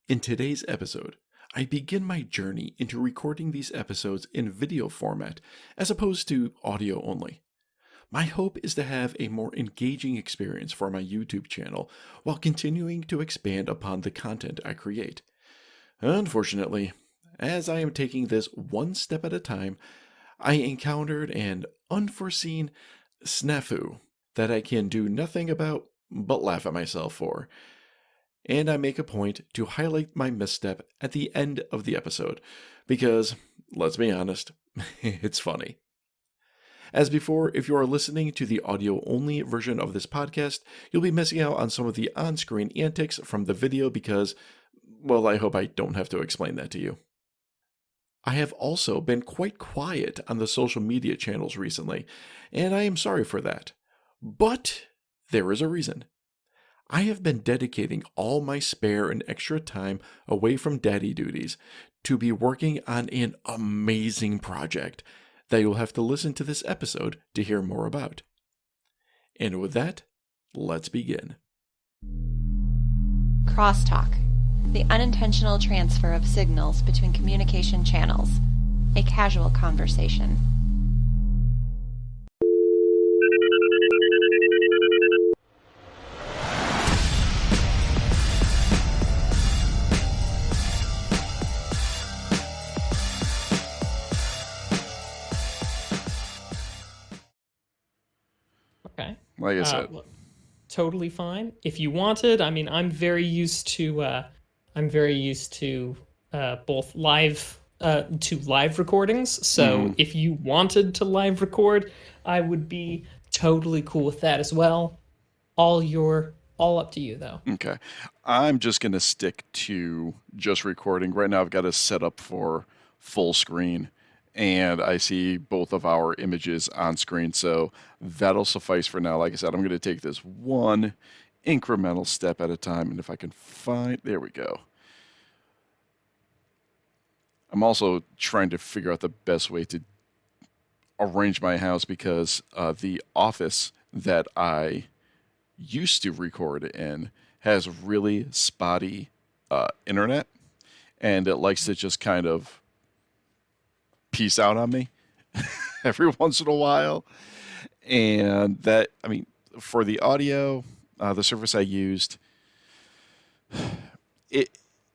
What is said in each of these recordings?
In today's episode, I begin my journey into recording these episodes in video format as opposed to audio only. My hope is to have a more engaging experience for my YouTube channel while continuing to expand upon the content I create. Unfortunately, as I am taking this one step at a time, I encountered an unforeseen snafu that I can do nothing about but laugh at myself for. And I make a point to highlight my misstep at the end of the episode, because, let's be honest, it's funny. As before, if you are listening to the audio-only version of this podcast, you'll be missing out on some of the on-screen antics from the video because, well, I hope I don't have to explain that to you. I have also been quite quiet on the social media channels recently, and I am sorry for that. But there is a reason. I have been dedicating all my spare and extra time away from daddy duties to be working on an amazing project that you'll have to listen to this episode to hear more about. And with that, let's begin. Crosstalk, the unintentional transfer of signals between communication channels, a casual conversation. Okay. Like I said, Totally fine. If you wanted, I mean, I'm very used to both live recordings. So if you wanted to live record, I would be totally cool with that as well. All up to you though. okay. I'm just going to stick to just recording. Right now I've got it set up for full screen, and I see both of our images on screen, so that'll suffice for now. Like I said, I'm going to take this one incremental step at a time, and if I can find... There we go. I'm also trying to figure out the best way to arrange my house because the office that I used to record in has really spotty internet, and it likes to just kind of peace out on me every once in a while. And that, I mean, for the audio, the service I used, it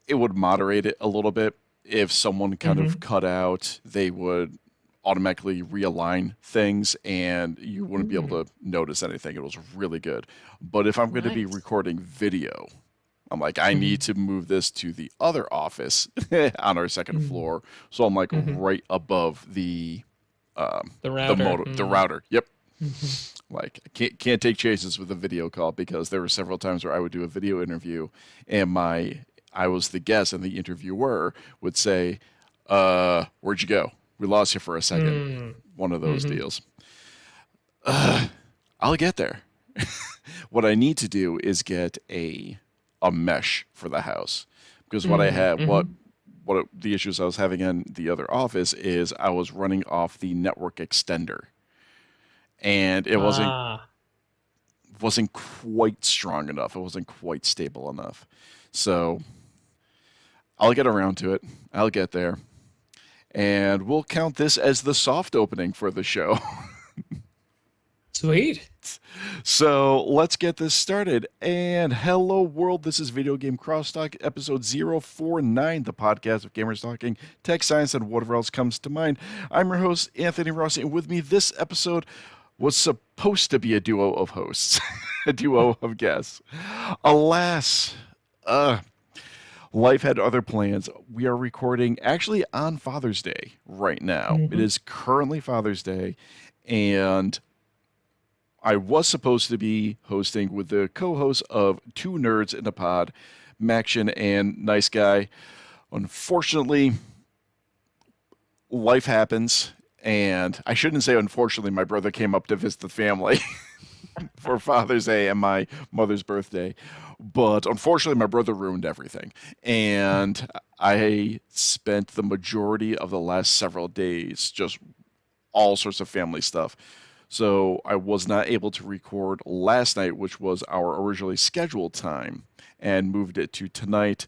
would moderate it a little bit. If someone kind of cut out, they would automatically realign things and you wouldn't be able to notice anything. It was really good. But if I'm going to be recording video, I'm like, I need to move this to the other office on our second floor. So I'm like right above the router. The router. Yep. Like, I can't take chances with a video call because there were several times where I would do a video interview and I was the guest and the interviewer would say, where'd you go? We lost you for a second. One of those deals. I'll get there. What I need to do is get a mesh for the house, because what I had, what the issues I was having in the other office is I was running off the network extender, and it wasn't quite strong enough. It wasn't quite stable enough. So I'll get around to it. I'll get there, and we'll count this as the soft opening for the show. Sweet. So let's get this started. And hello, world. This is Video Game Crosstalk, episode 049, the podcast of gamers talking tech, science, and whatever else comes to mind. I'm your host, Anthony Rossi, and with me this episode was supposed to be a duo of hosts, a duo of guests. Alas, life had other plans. We are recording actually on Father's Day right now. It is currently Father's Day, and I was supposed to be hosting with the co-hosts of Two Nerds in a Pod, Macktion and NiceGuy. Unfortunately, life happens, and I shouldn't say unfortunately, my brother came up to visit the family for Father's Day and my mother's birthday. But unfortunately, my brother ruined everything. And I spent the majority of the last several days just all sorts of family stuff. So I was not able to record last night, which was our originally scheduled time, and moved it to tonight.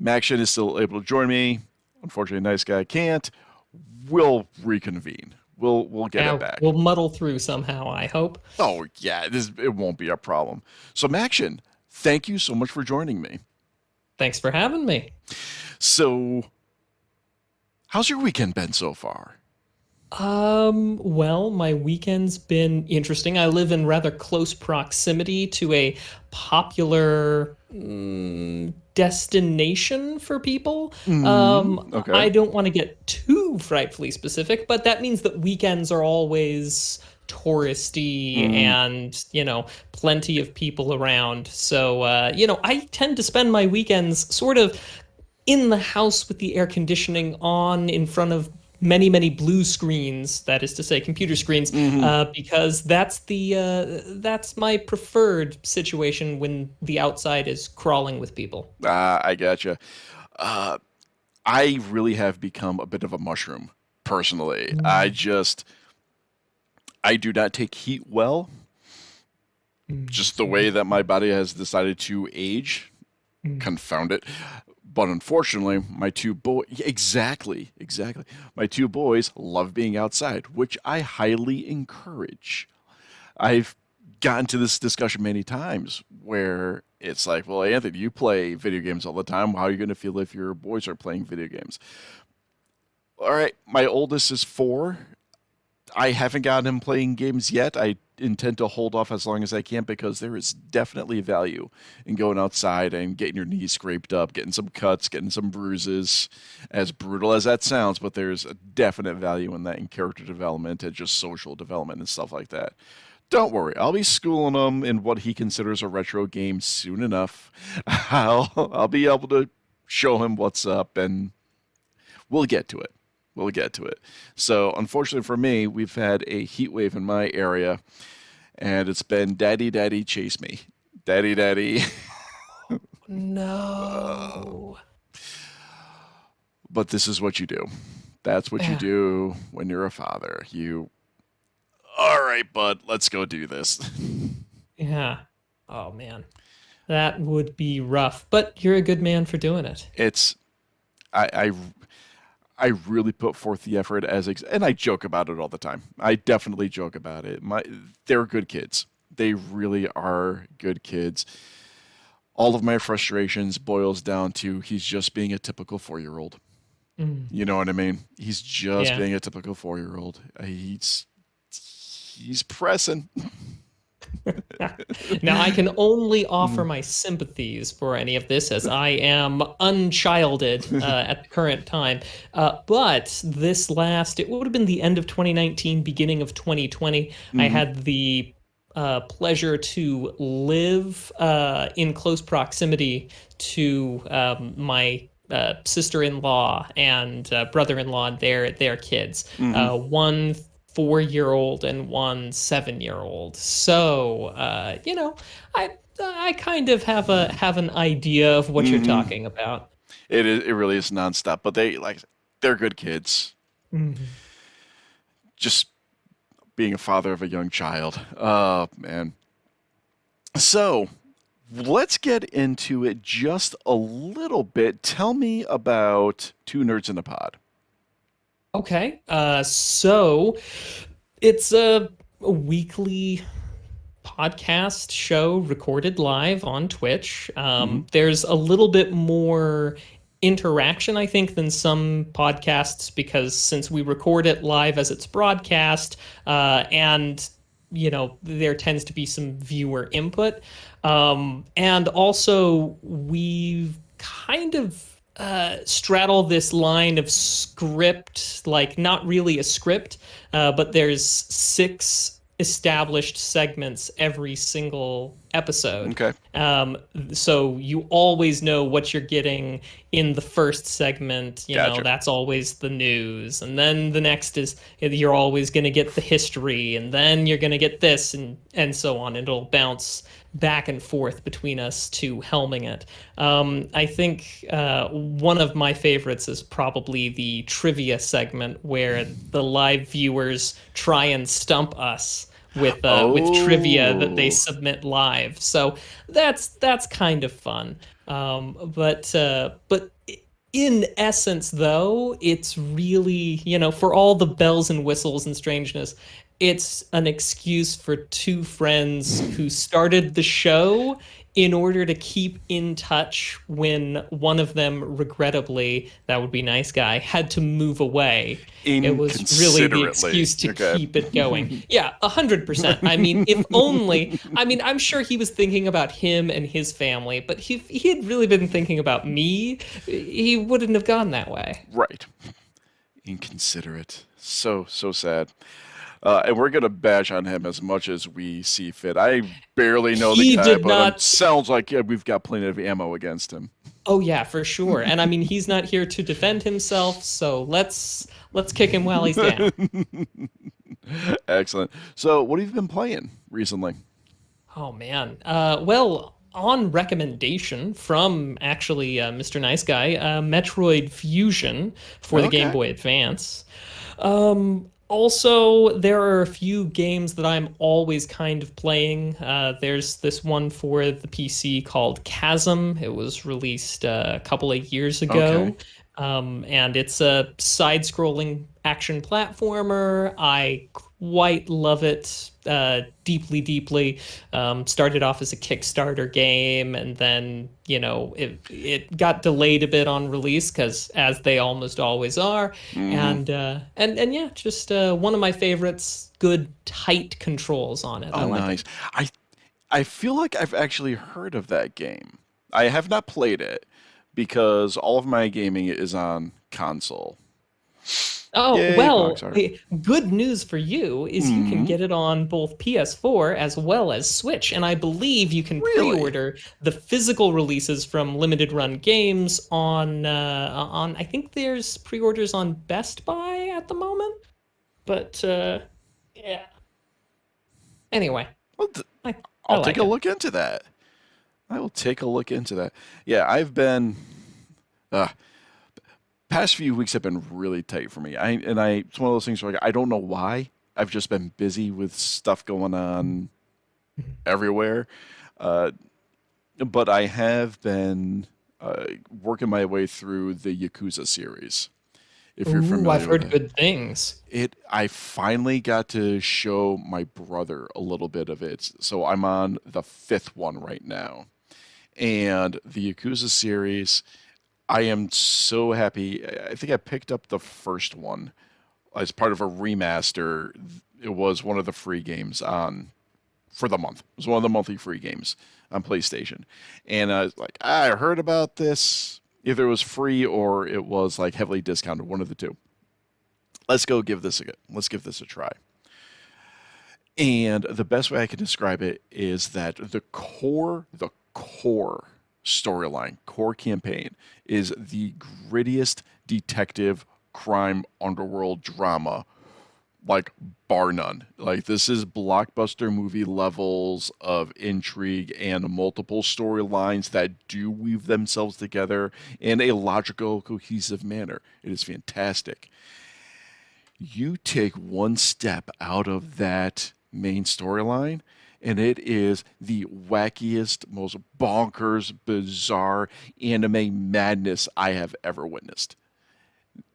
Macktion is still able to join me. Unfortunately, NiceGuy can't. We'll reconvene. We'll get it back. We'll muddle through somehow, I hope. Oh yeah, it won't be a problem. So Macktion, thank you so much for joining me. Thanks for having me. So, how's your weekend been so far? Well, my weekend's been interesting. I live in rather close proximity to a popular destination for people. Okay. I don't want to get too frightfully specific, but that means that weekends are always touristy and, plenty of people around. So, I tend to spend my weekends sort of in the house with the air conditioning on in front of many blue screens, that is to say computer screens, because that's my preferred situation when the outside is crawling with people. I gotcha. I really have become a bit of a mushroom personally. I do not take heat well. Just the way that my body has decided to age, confound it. But unfortunately, my two boys, exactly. My two boys love being outside, which I highly encourage. I've gotten to this discussion many times where it's like, well, Anthony, you play video games all the time. How are you going to feel if your boys are playing video games? All right, my oldest is 4. I haven't gotten him playing games yet. I intend to hold off as long as I can because there is definitely value in going outside and getting your knees scraped up, getting some cuts, getting some bruises. As brutal as that sounds, but there's a definite value in that in character development and just social development and stuff like that. Don't worry, I'll be schooling him in what he considers a retro game soon enough. I'll be able to show him what's up, and we'll get to it. We'll get to it. So, unfortunately for me, we've had a heat wave in my area, and it's been daddy, daddy, chase me. Daddy, daddy. No. But this is what you do. That's what you do when you're a father. All right, bud, let's go do this. Yeah. Oh, man. That would be rough, but you're a good man for doing it. I really put forth the effort and I joke about it all the time. I definitely joke about it. They're good kids. They really are good kids. All of my frustrations boils down to he's just being a typical 4-year-old. You know what I mean? He's just being a typical 4-year-old. He's pressing. Now, I can only offer my sympathies for any of this as I am unchilded at the current time. But it would have been the end of 2019, beginning of 2020. I had the pleasure to live in close proximity to my sister-in-law and brother-in-law and their kids. One 4-year-old and one 7-year-old. So, I kind of have an idea of what you're talking about. It really is nonstop, but they're good kids. Just being a father of a young child. Oh, man. So, let's get into it just a little bit. Tell me about Two Nerds in a Pod. Okay, so it's a weekly podcast show recorded live on Twitch. There's a little bit more interaction, I think, than some podcasts because since we record it live as it's broadcast, and there tends to be some viewer input, and also we've kind of straddle this line of script, like not really a script, but there's 6 established segments every single episode. Okay. So you always know what you're getting in the first segment. Gotcha. That's always the news. And then the next is you're always going to get the history. And then you're going to get this and so on. It'll bounce back and forth between us two helming it. I think one of my favorites is probably the trivia segment where the live viewers try and stump us with trivia that they Oh, submit live. So that's kind of fun. But in essence, though, it's really, for all the bells and whistles and strangeness, it's an excuse for two friends who started the show in order to keep in touch when one of them, regrettably, that would be NiceGuy, had to move away. It was really the inconsiderately. excuse to Okay. keep it going. Yeah, 100%. I mean, if only, I mean, I'm sure he was thinking about him and his family, but he had really been thinking about me, he wouldn't have gone that way. Right. Inconsiderate. So, so sad. And we're going to bash on him as much as we see fit. I barely know the He guy, did but it not. sounds like we've got plenty of ammo against him. Oh yeah, for sure. And I mean, he's not here to defend himself, so let's kick him while he's down. Excellent. So, what have you been playing recently? Oh man. Well, on recommendation from actually Mr. Nice Guy, Metroid Fusion for the Game Okay. Boy Advance. Also, there are a few games that I'm always kind of playing. There's this one for the PC called Chasm. It was released a couple of years Okay. ago. And it's a side-scrolling action platformer. I quite love it deeply, deeply. Started off as a Kickstarter game, and then it got delayed a bit on release because, as they almost always are, Hmm. and yeah, just one of my favorites. Good tight controls on it. I Oh, like it. nice. I I feel like I've actually heard of that game. I have not played it because all of my gaming is on console. Oh, Yay, well, box art. good news for you is you can Hmm. get it on both PS4 as well as Switch, and I believe you can Really? pre-order the physical releases from Limited Run Games on I think there's pre-orders on Best Buy at the moment, but yeah. Anyway, Well, I I'll take like a it. look into that. I will take a look into that. Yeah, I've been. Uh, Past few weeks have been really tight for me. It's one of those things where, like, I don't know why. I've just been busy with stuff going on everywhere. Uh, but I have been working my way through the Yakuza series. If you're Ooh, I've familiar with heard it, good things. I finally got to show my brother a little bit of it. So I'm on the fifth one right now, and the Yakuza series. I am so happy. I think I picked up the first one as part of a remaster. It was one of the free games on for the month. It was one of the monthly free games on PlayStation. And I was like, I heard about this. Either it was free or it was like heavily discounted, one of the two. Let's give this a try. And the best way I can describe it is that the core storyline, core campaign is the grittiest detective crime underworld drama, like bar none. Like, this is blockbuster movie levels of intrigue and multiple storylines that do weave themselves together in a logical, cohesive manner. It is fantastic. You take one step out of that main storyline, and it is the wackiest, most bonkers, bizarre anime madness I have ever witnessed.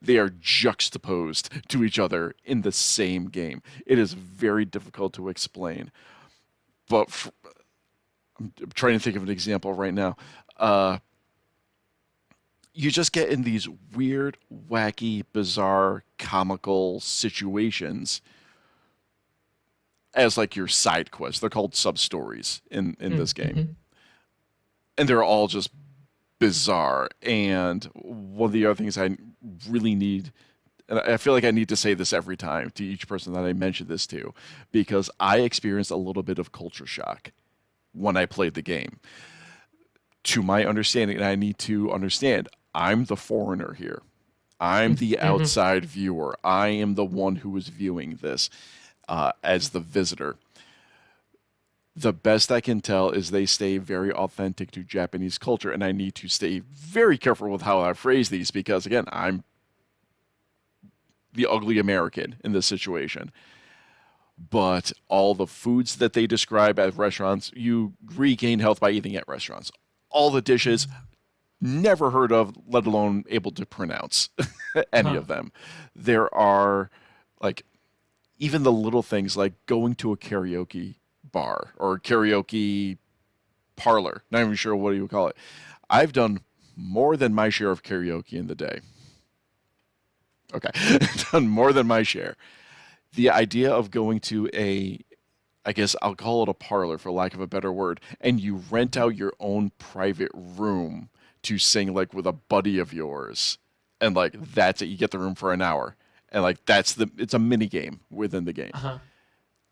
They are juxtaposed to each other in the same game. It is very difficult to explain, but I'm trying to think of an example right now. Uh, you just get in these weird, wacky, bizarre, comical situations as like your side quests. They're called sub stories in this game, Mm-hmm. and they're all just bizarre. And one of the other things I really need, and I feel like I need to say this every time to each person that I mention this to, because I experienced a little bit of culture shock when I played the game. To my understanding, and I need to understand, I'm the foreigner here. I'm the Mm-hmm. outside viewer. I am the one who is viewing this as the visitor. The best I can tell is they stay very authentic to Japanese culture, and I need to stay very careful with how I phrase these because, again, I'm the ugly American in this situation. but all the foods that they describe at restaurants, you regain health by eating at restaurants. All the dishes, never heard of, let alone able to pronounce any Uh-huh. of them. There are like even the little things like going to a karaoke bar or karaoke parlor. Not even sure what you would call it. I've done more than my share of karaoke in the day. Okay, done more than my share. The idea of going to I guess I'll call it a parlor for lack of a better word, and you rent out your own private room to sing like with a buddy of yours, and like that's it. You get the room for an hour, and like it's a mini game within the game. Uh-huh.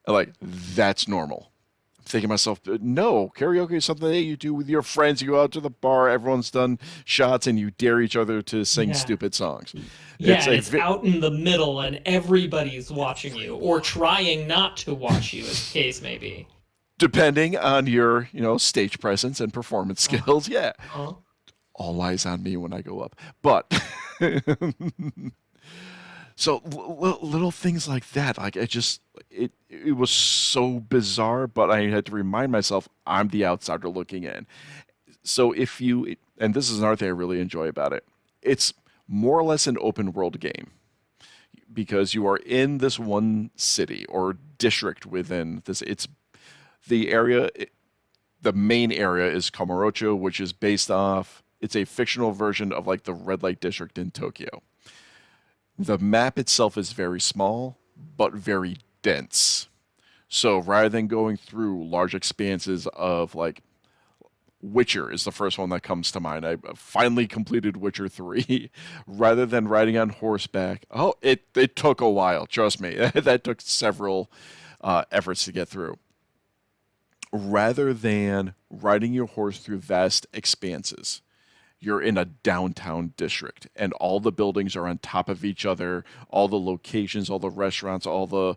And, like that's normal. I'm thinking to myself, no, karaoke is something that you do with your friends. You go out to the bar, everyone's done shots, and you dare each other to sing Yeah. stupid songs. Yeah, It's and a it's out in the middle and everybody's watching you or trying not to watch you, as the case may be. depending on your stage presence and performance skills. Yeah, Uh-huh. all eyes on me when I go up. But so little things like that, like it was so bizarre, but I had to remind myself I'm the outsider looking in. So if you, and this is another thing I really enjoy about it, it's more or less an open world game because you are in this one city or district within this. It's the area. The main area is Kamurocho, which is based off. It's a fictional version of like the red light district in Tokyo. The map itself is very small, but very dense. So rather than going through large expanses of like Witcher is the first one that comes to mind. I finally completed Witcher 3 rather than riding on horseback. Oh, it took a while, trust me. That took several efforts to get through. Rather than riding your horse through vast expanses, you're in a downtown district and all the buildings are on top of each other, all the locations, all the restaurants, all the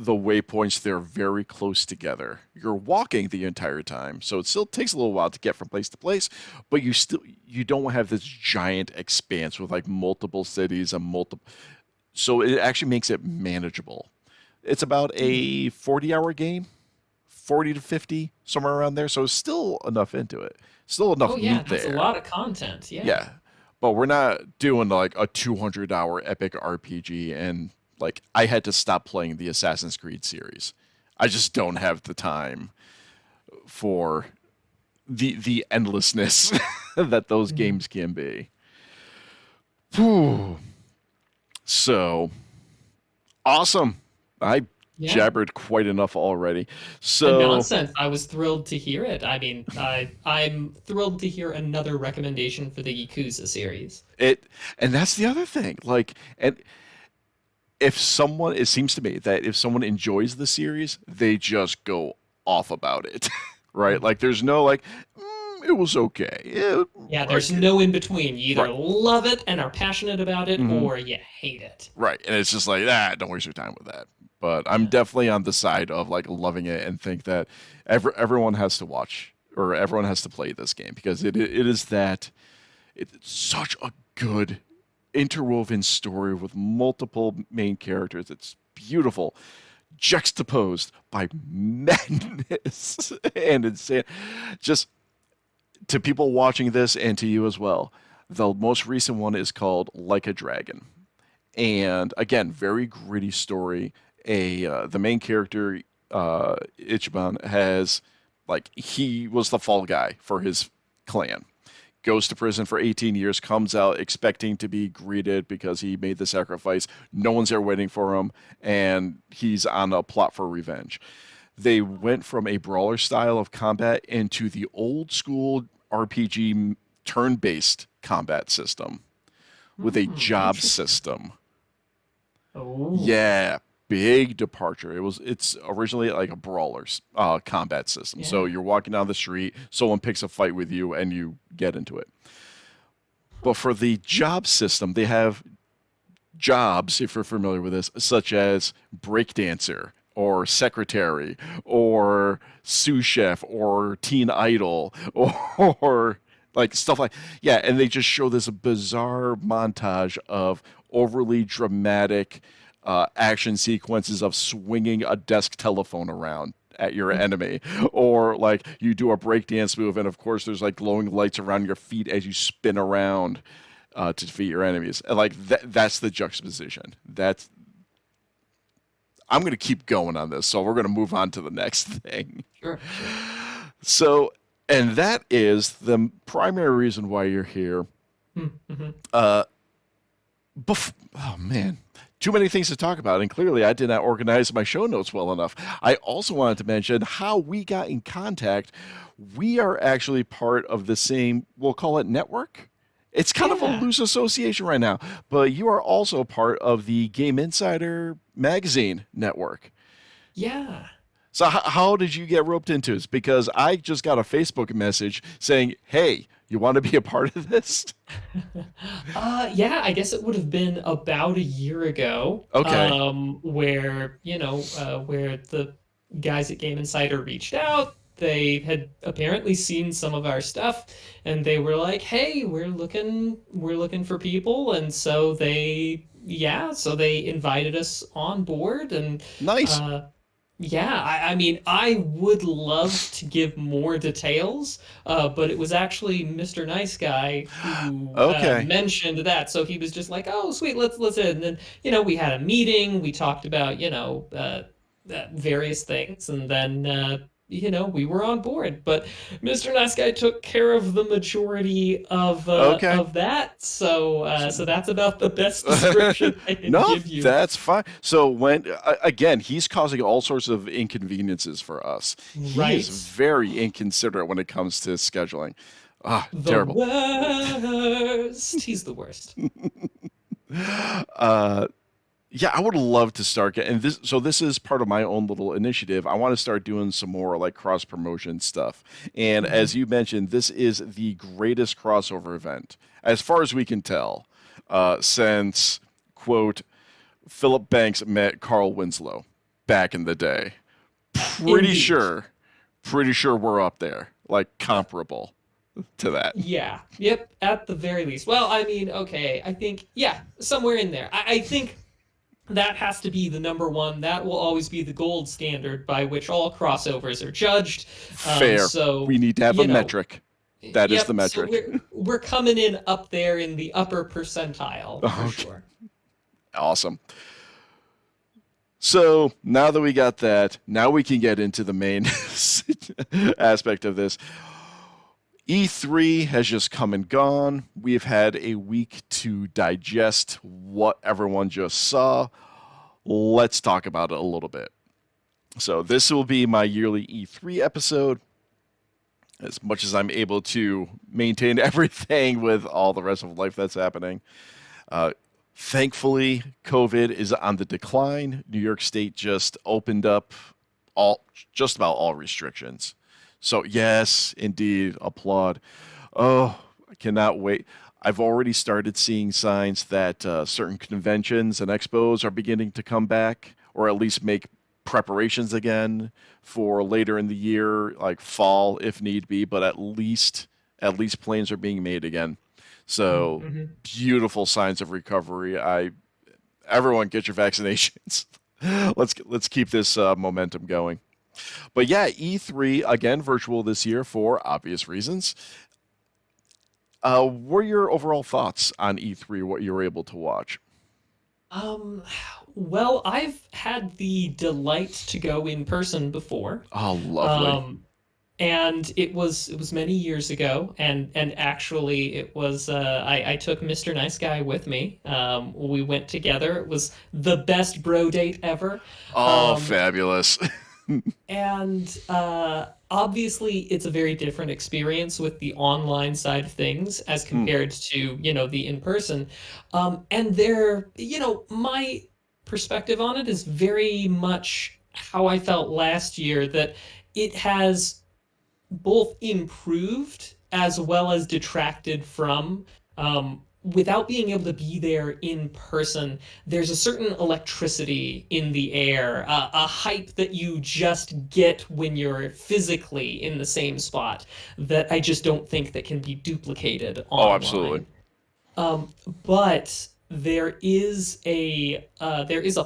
waypoints, they're very close together. You're walking the entire time, so it still takes a little while to get from place to place, but you don't have this giant expanse with like multiple cities and multiple, so it actually makes it manageable. It's about a 40-hour game, 40 to 50, somewhere around there, so it's still enough into it. Still enough Oh yeah, meat that's a there. lot of content. Yeah. Yeah. But we're not doing like a 200-hour epic RPG, and like I had to stop playing the Assassin's Creed series. I just don't have the time for the endlessness that those Mhm. games can be. Whew. So awesome. I Yeah. jabbered quite enough already. So Nonsense. I was thrilled to hear it. I mean, I'm thrilled to hear another recommendation for the Yakuza series. it and that's the other thing. Like and if someone it seems to me that if someone enjoys the series, they just go off about it. Right? Like there's no like it was okay. Yeah, there's Okay. no in between. You either Right. love it and are passionate about it, Hmm. or you hate it. Right. And it's just like, don't waste your time with that. But I'm Yeah. definitely on the side of like loving it and think that everyone has to watch or everyone has to play this game because it is that it's such a good interwoven story with multiple main characters. It's beautiful, juxtaposed by madness and insane. Just to people watching this and to you as well, the most recent one is called Like a Dragon. And again, very gritty story. The main character, Ichiban, has like he was the fall guy for his clan. Goes to prison for 18 years, comes out expecting to be greeted because he made the sacrifice. No one's there waiting for him, and he's on a plot for revenge. They went from a brawler style of combat into the old school RPG turn based combat system with a job Interesting. system. Oh. Yeah, big departure. It's originally like a brawler's combat system. So Yeah. you're walking down the street, someone picks a fight with you, and you get into it. But for the job system, they have jobs, if you're familiar with this, such as breakdancer or secretary or sous chef or teen idol or like stuff like yeah, and they just show this bizarre montage of overly dramatic action sequences of swinging a desk telephone around at your enemy, or like you do a breakdance move, and of course there's like glowing lights around your feet as you spin around to defeat your enemies, and like that's the juxtaposition. That's I'm going to keep going on this, so we're going to move on to the next thing. Sure, sure. So, and that is the primary reason why you're here. Mm-hmm. Oh man, too many things to talk about, and clearly I did not organize my show notes well enough. I also wanted to mention how we got in contact. We are actually part of the same, we'll call it network. It's kind of a Yeah. loose association right now, but you are also part of the Game Insider magazine network. Yeah. So how did you get roped into this? Because I just got a Facebook message saying, "Hey, you want to be a part of this?" Yeah, I guess it would have been about a year ago, Okay, where, where the guys at Game Insider reached out. They had apparently seen some of our stuff, and they were like, "Hey, we're looking for people." And so they invited us on board, and nice. uh, yeah, I mean, I would love to give more details, but it was actually Mr. Nice Guy who Okay, mentioned that. So he was just like, "Oh, sweet, let's in." And then we had a meeting. We talked about various things, and then we were on board. But Mr. Nice Guy took care of the majority okay. of that. So that's about the best description I can No, give you. that's fine. So when again, he's causing all sorts of inconveniences for us. He is Right. very inconsiderate when it comes to scheduling. Ah, The terrible. worst. He's the worst. Uh, yeah, I would love to start getting this. So this is part of my own little initiative. I want to start doing some more like cross promotion stuff. And Mhm. as you mentioned, this is the greatest crossover event, as far as we can tell, since quote Philip Banks met Carl Winslow back in the day. Pretty Indeed. sure, pretty sure we're up there, like comparable to that. Yeah. Yep. At the very least. Well, I mean, okay. I think, yeah, somewhere in there. I think that has to be the number one. That will always be the gold standard by which all crossovers are judged. Fair. We So, need to have a you know, metric. That is the yep. So metric. we're coming in up there in the upper percentile for Okay. sure. Awesome. So now that we got that, now we can get into the main aspect of this. E3 has just come and gone. We've had a week to digest what everyone just saw. Let's talk about it a little bit. So, this will be my yearly E3 episode. As much as I'm able to maintain everything with all the rest of life that's happening. Uh, Thankfully, COVID is on the decline. New York State just opened up all just about all restrictions. So yes, indeed, applaud. Oh, I cannot wait. I've already started seeing signs that certain conventions and expos are beginning to come back, or at least make preparations again for later in the year, like fall if need be. But at least plans are being made again. So Mm-hmm. beautiful signs of recovery. Everyone get your vaccinations. Let's keep this momentum going. But yeah, E3 again virtual this year for obvious reasons. What are your overall thoughts on E3? What you were able to watch? Um, well, I've had the delight to go in person before. Oh, lovely. Um, and it was many years ago, and actually it was I took Mr. Nice Guy with me. We went together. It was the best bro date ever. Oh, Um, fabulous. and obviously it's a very different experience with the online side of things as Hmm. compared to, the in person. And there, my perspective on it is very much how I felt last year, that it has both improved as well as detracted from without being able to be there in person, there's a certain electricity in the air, a hype that you just get when you're physically in the same spot that I just don't think that can be duplicated Oh, absolutely. online. But there is a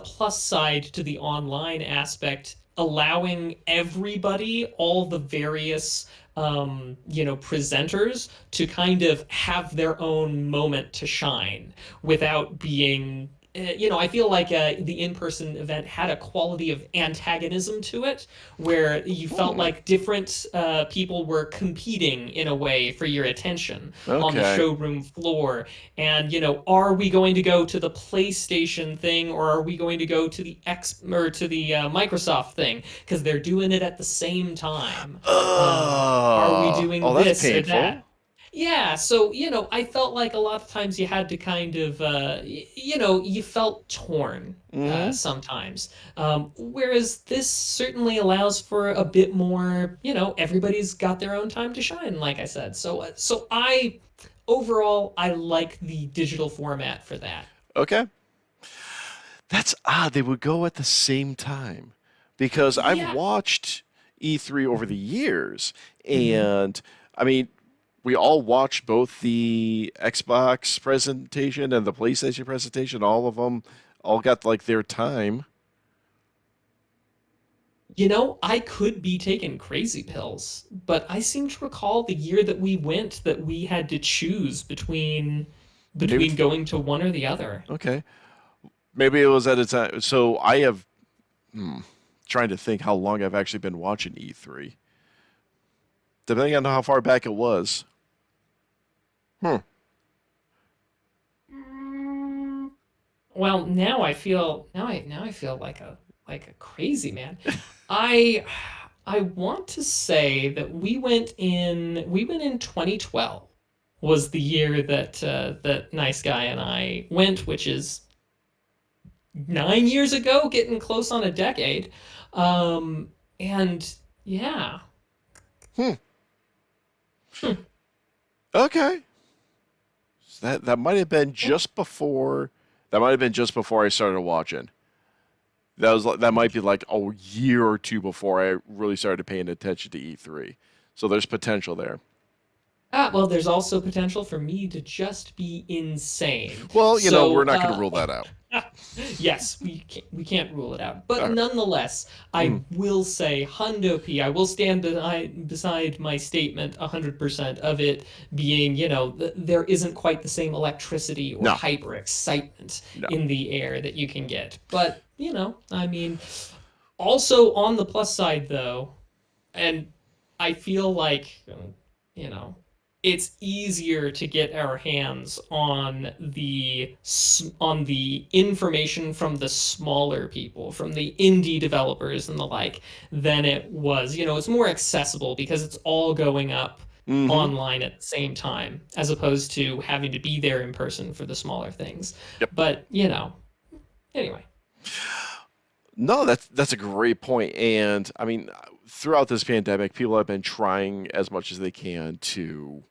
plus side to the online aspect, allowing everybody, all the various presenters, to kind of have their own moment to shine without being. I feel like the in-person event had a quality of antagonism to it, where you felt Hmm. like different people were competing in a way for your attention on the Okay. showroom floor. And are we going to go to the PlayStation thing, or are we going to go to the Microsoft thing, because they're doing it at the same time? Are we Oh, doing that's this or painful. that? Yeah, so I felt like a lot of times you had to kind of you felt torn Hmm. sometimes. Whereas this certainly allows for a bit more, everybody's got their own time to shine, like I said. So I overall, I like the digital format for that. Okay. That's odd. They would go at the same time because I've Yeah. watched E3 over the years, Hmm. and I mean, we all watched both the Xbox presentation and the PlayStation presentation. All of them all got like their time. I could be taking crazy pills, but I seem to recall the year that we went that we had to choose between Maybe going to one or the other. okay. Maybe it was at a time. So I have trying to think how long I've actually been watching E3. Depending on how far back it was. Hmm. Mm, Well, now I feel like a crazy man. I I want to say that we went in 2012 was the year that Nice Guy and I went, which is 9 years ago, getting close on a decade. And yeah. Hmm. Hmm. Okay. So that might have been just before. That might have been just before I started watching. That might be like a year or two before I really started paying attention to E3. So there's potential there. Well, there's also potential for me to just be insane. Well, we're So, not going to rule that out. yes, we can't rule it out. But All right. nonetheless, I Mhm. will say Hundo P. I will stand beside my statement 100% of it being, there isn't quite the same electricity or No, hyper excitement no. in the air that you can get. But, I mean, also on the plus side though, and I feel like you know it's easier to get our hands on the information from the smaller people, from the indie developers and the like, than it was. It's more accessible because it's all going up Mm-hmm. online at the same time, as opposed to having to be there in person for the smaller things. Yep. But anyway. No, that's a great point. And I mean, throughout this pandemic, people have been trying as much as they can to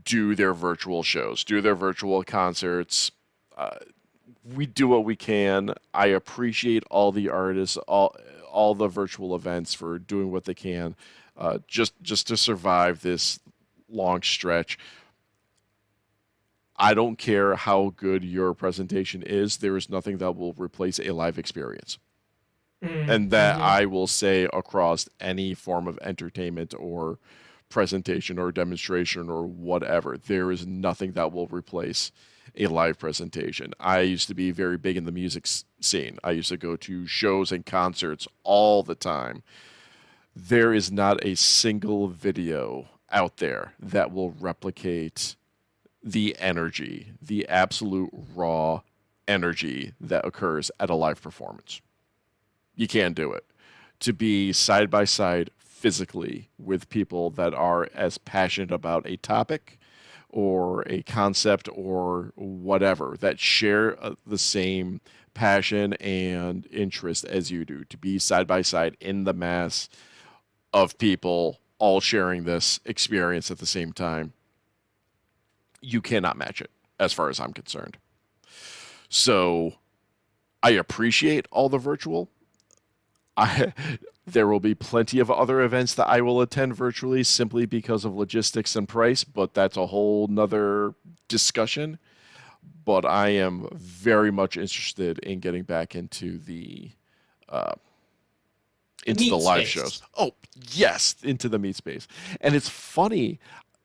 do their virtual shows, do their virtual concerts. Uh, we do what we can. I appreciate all the artists, all the virtual events for doing what they can, just to survive this long stretch. I don't care how good your presentation is. There is nothing that will replace a live experience. And that Mm-hmm. I will say across any form of entertainment or presentation or demonstration or whatever. There is nothing that will replace a live presentation. I used to be very big in the music scene. I used to go to shows and concerts all the time. There is not a single video out there that will replicate the energy, the absolute raw energy that occurs at a live performance. You can't do it. To be side by side physically with people that are as passionate about a topic or a concept or whatever that share the same passion and interest as you do, to be side by side in the mass of people all sharing this experience at the same time, you cannot match it. as far as I'm concerned. So I appreciate all the virtual. There will be plenty of other events that I will attend virtually simply because of logistics and price, but that's a whole nother discussion. But I am very much interested in getting back uh, into the Meat live space. shows. Oh, yes, into the meat space. And it's funny.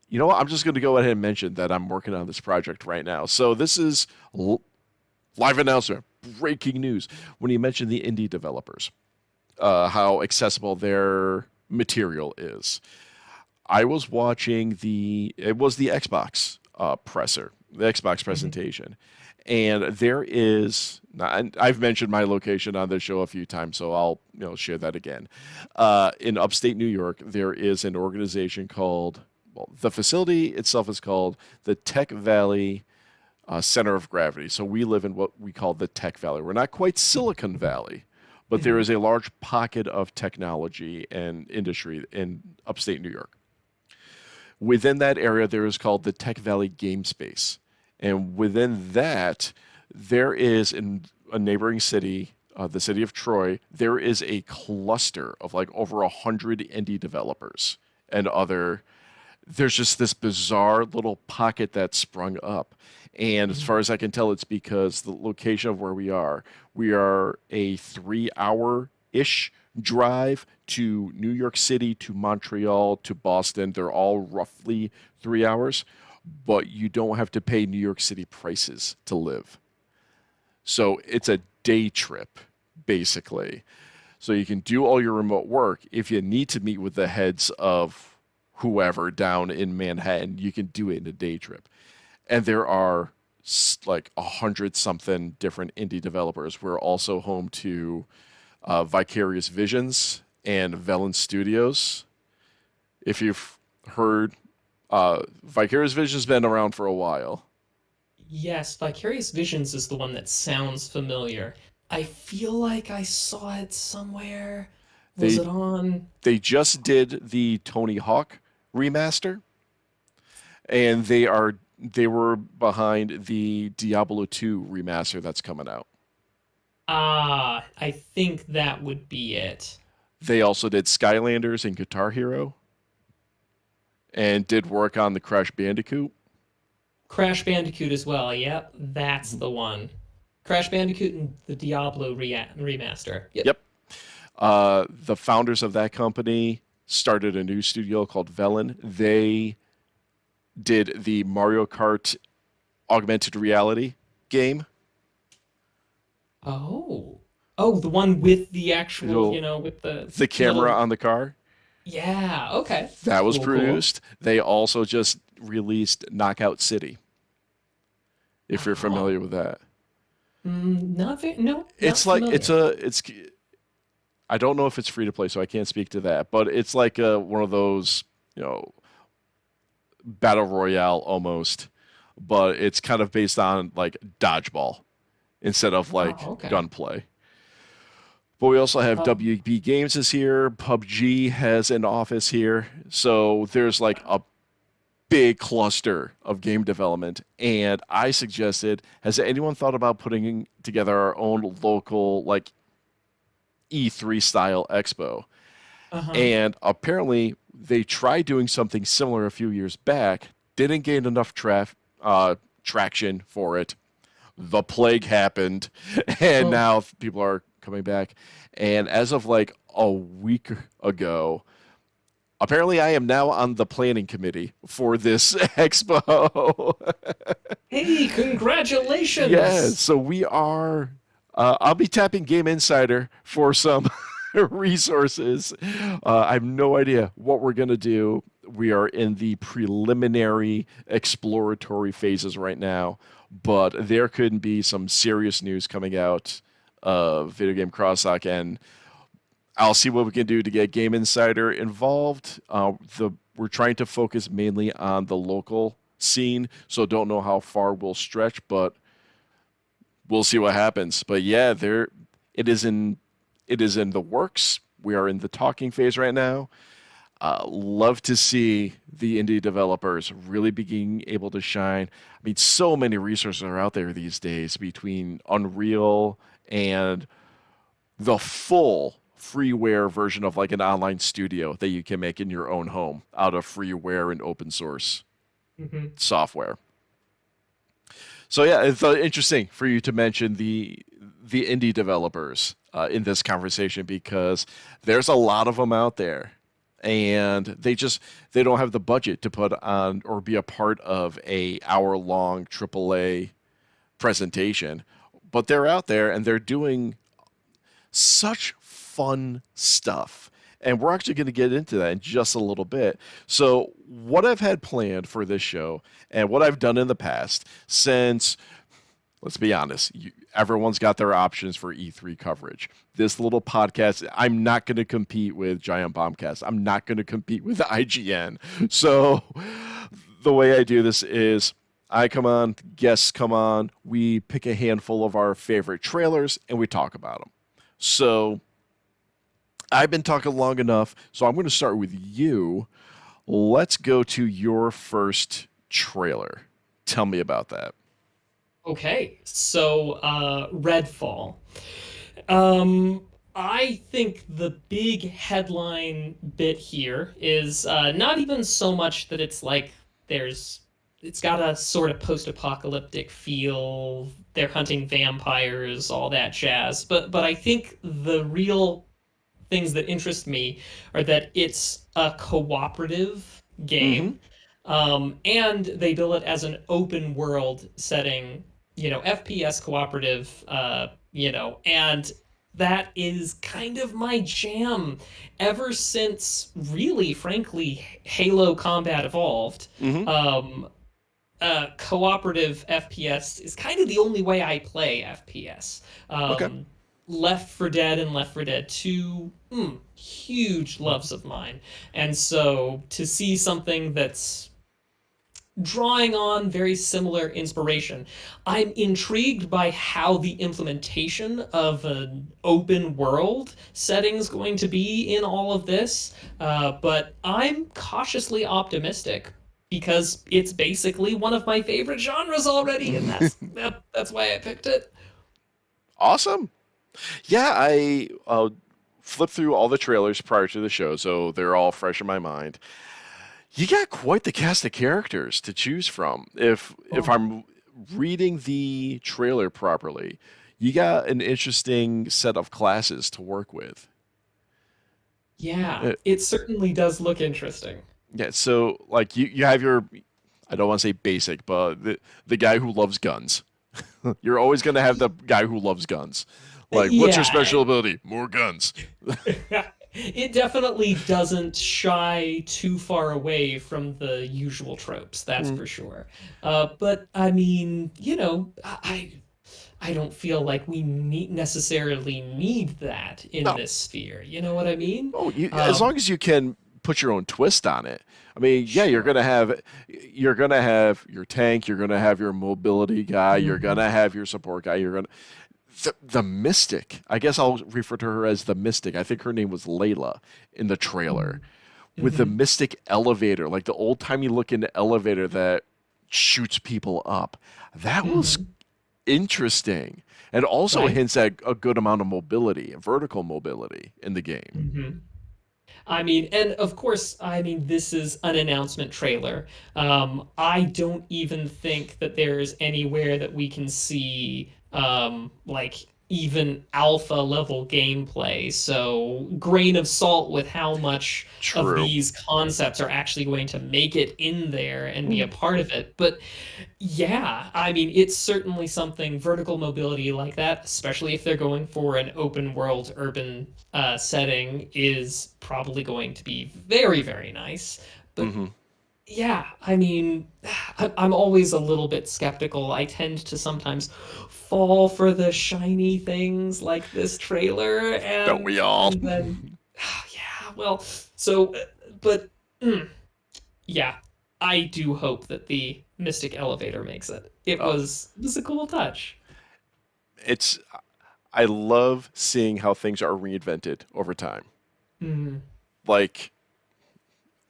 You know what? I'm just going to go ahead and mention that I'm working on this project right now. So this is live announcement, breaking news. When you mentioned the indie developers, how accessible their material is. I was watching it was the Xbox the Xbox presentation. And there is, and I've mentioned my location on this show a few times, so I'll share that again. In upstate New York, there is an organization called, well, the facility itself is called the Tech Valley Center of Gravity. So we live in what we call the Tech Valley. We're not quite Silicon Valley, but there is a large pocket of technology and industry in upstate New York. Within that area, there is called the Tech Valley Game Space. And within that, there is in a neighboring city, the city of Troy, there is a cluster of like over 100 indie developers and there's just this bizarre little pocket that sprung up. And as far as I can tell, it's because the location of where we are a 3-hour-ish drive to New York City, to Montreal, to Boston. They're all roughly 3 hours, but you don't have to pay New York City prices to live. So it's a day trip, basically. So you can do all your remote work. If you need to meet with the heads of whoever down in Manhattan, you can do it in a day trip. And there are like 100-something different indie developers. We're also home to Vicarious Visions and Velen Studios. If you've heard, Vicarious Visions has been around for a while. Yes, Vicarious Visions is the one that sounds familiar. I feel like I saw it somewhere. Was They it on? they just did the Tony Hawk remaster, and they were behind the Diablo 2 remaster that's coming out. Ah, I think that would be it. They also did Skylanders and Guitar Hero, and did work on the Crash Bandicoot. Crash Bandicoot as well. Yep, that's the one. Crash Bandicoot and the Diablo remaster. Yep. Yep. The founders of that company started a new studio called Velen. They did the Mario Kart augmented reality game. Oh. Oh, the one with the actual, with The camera little... on the car. Yeah, okay. That was Cool, produced. They also just released Knockout City. If you're familiar with that. Not very, no, not It's like familiar. I don't know if it's free to play, so I can't speak to that, but it's like one of those, battle royale almost, but it's kind of based on like dodgeball instead of like Oh, okay. gunplay. But we also have Oh, WB Games is here. PUBG has an office here. So there's like a big cluster of game development. And I suggested, has anyone thought about putting together our own local like E3 style expo? uh-huh. And apparently they tried doing something similar a few years back, didn't gain enough traction for it. The plague happened, and Oh, now people are coming back. And as of like a week ago, apparently I am now on the planning committee for this expo. hey, Yeah, congratulations! so we are. I'll be tapping Game Insider for some resources. I have no idea what we're going to do. We are in the preliminary exploratory phases right now, but there could be some serious news coming out of Video Game Crosstalk, and I'll see what we can do to get Game Insider involved. We're trying to focus mainly on the local scene, so don't know how far we'll stretch, but we'll see what happens. But yeah, it is in the works. We are in the talking phase right now. Love to see the indie developers really being able to shine. I mean, so many resources are out there these days between Unreal and the full freeware version of like an online studio that you can make in your own home out of freeware and open source software. So yeah, it's interesting for you to mention the indie developers in this conversation because there's a lot of them out there, and they don't have the budget to put on or be a part of a hour-long AAA presentation, but they're out there and they're doing such fun stuff. And we're actually going to get into that in just a little bit. So, what I've had planned for this show and what I've done in the past, since, let's be honest, everyone's got their options for E3 coverage. This little podcast, I'm not going to compete with Giant Bombcast. I'm not going to compete with IGN. So, the way I do this is I come on, guests come on, we pick a handful of our favorite trailers, and we talk about them. So, I've been talking long enough, so I'm going to start with you. Let's go to your first trailer. Tell me about that. Okay, so Redfall. I think the big headline bit here is not even so much that it's like it's got a sort of post-apocalyptic feel. They're hunting vampires, all that jazz. But I think the real things that interest me are that it's a cooperative game, and they bill it as an open world setting, FPS cooperative, and that is kind of my jam ever since, really, frankly, Halo Combat Evolved. Cooperative FPS is kind of the only way I play FPS. Okay. Left 4 Dead and Left 4 Dead 2, huge loves of mine. And so to see something that's drawing on very similar inspiration, I'm intrigued by how the implementation of an open world setting is going to be in all of this. But I'm cautiously optimistic because it's basically one of my favorite genres already, and that's why I picked it. Awesome. Yeah, I flipped through all the trailers prior to the show, so they're all fresh in my mind. You got quite the cast of characters to choose from. If I'm reading the trailer properly, you got an interesting set of classes to work with. Yeah, it certainly does look interesting. Yeah, so like you have your, I don't want to say basic, but the guy who loves guns. You're always going to have the guy who loves guns. Like, what's your special ability? More guns. It definitely doesn't shy too far away from the usual tropes, that's for sure. But I mean, I don't feel like we necessarily need that in this sphere. You know what I mean? Oh, as long as you can put your own twist on it. I mean, yeah, you're gonna have your tank, you're gonna have your mobility guy, you're gonna have your support guy, the Mystic. I guess I'll refer to her as the Mystic. I think her name was Layla in the trailer. With the Mystic elevator, like the old-timey looking elevator that shoots people up. That was interesting. And also hints at a good amount of mobility, vertical mobility in the game. I mean, and of course, this is an announcement trailer. I don't even think that there's anywhere that we can see like even alpha level gameplay. So grain of salt with how much of these concepts are actually going to make it in there and be a part of it. But yeah, it's certainly something, vertical mobility like that, especially if they're going for an open world urban setting, is probably going to be very, very nice. But yeah, I'm always a little bit skeptical. I tend to sometimes fall for the shiny things like this trailer. And, don't we all? And then, yeah, well, so, but, yeah, I do hope that the Mystic Elevator makes it. It was a cool touch. I love seeing how things are reinvented over time. Like,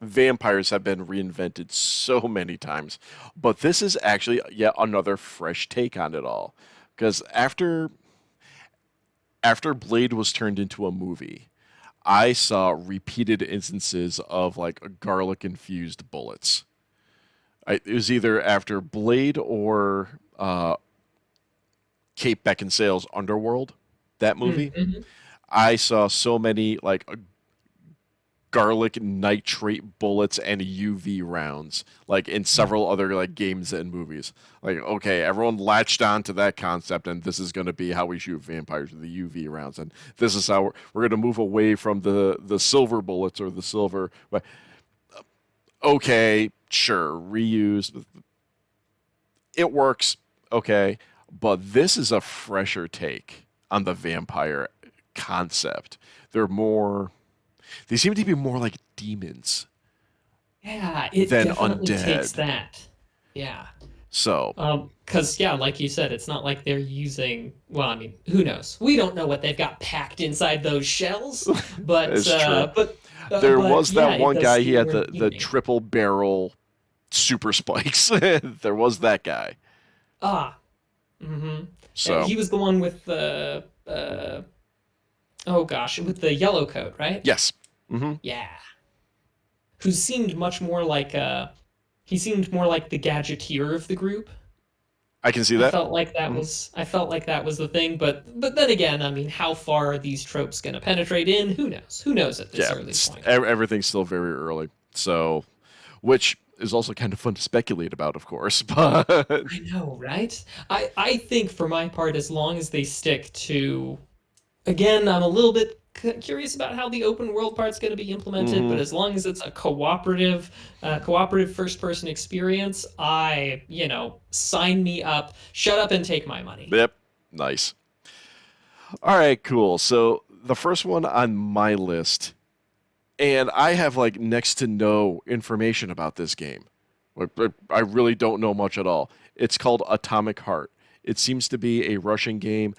vampires have been reinvented so many times, but this is actually yet another fresh take on it all. Because after Blade was turned into a movie, I saw repeated instances of like garlic infused bullets. It was either after Blade or Kate Beckinsale's Underworld, that movie. Mm-hmm. I saw so many like garlic nitrate bullets and UV rounds, like in several other like games and movies. Like, okay, everyone latched on to that concept, and this is going to be how we shoot vampires with the UV rounds, and this is how we're going to move away from the silver bullets or the silver. But okay, sure, reuse. It works, okay, but this is a fresher take on the vampire concept. They seem to be more like demons Yeah, it than definitely takes undead. that. Yeah. So, Because yeah, like you said, it's not like they're using. Well, I mean, who knows? We don't know what they've got packed inside those shells. But it's true. There but was yeah, that it one does guy, he seem had more the theming. triple barrel super spikes. There was that guy. Ah, mm-hmm. So, He was the one with the oh gosh, with the yellow coat, right? yes. Yeah. Who seemed much more like he seemed more like the gadgeteer of the group. I can see I that. felt like that was the thing, but then again, I mean, how far are these tropes going to penetrate in? Who knows? Who knows at this Yeah, early point? everything's still very early. So, which is also kind of fun to speculate about, of course. But I know, right? I think for my part, as long as they stick to, again, I'm a little bit curious about how the open world part's going to be implemented, but mhm. as long as it's a cooperative first person experience, sign me up, shut up and take my money. Yep, nice. All right, cool. So the first one on my list, and I have like next to no information about this game. I really don't know much at all. It's called Atomic Heart. It seems to be a Russian game,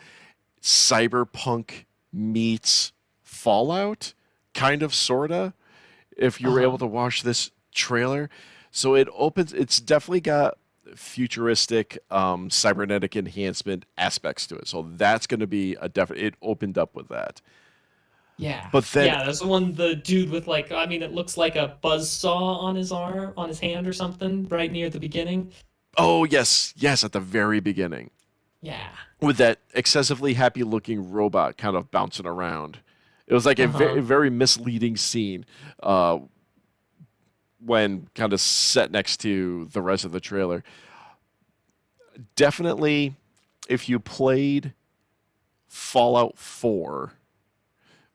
cyberpunk meets Fallout, kind of, sorta. If you were able Uh-huh. to watch this trailer, so it opens. It's definitely got futuristic, cybernetic enhancement aspects to it. So that's going to be a definite. It opened up with that, Yeah. but then Yeah, there's the one the dude with like I mean it looks like a buzz saw on his arm, on his hand or something right near the beginning. oh yes, yes, at the very beginning Yeah. with that excessively happy looking robot kind of bouncing around. It was like a Uh-huh. very misleading scene when kind of set next to the rest of the trailer. Definitely, if you played Fallout 4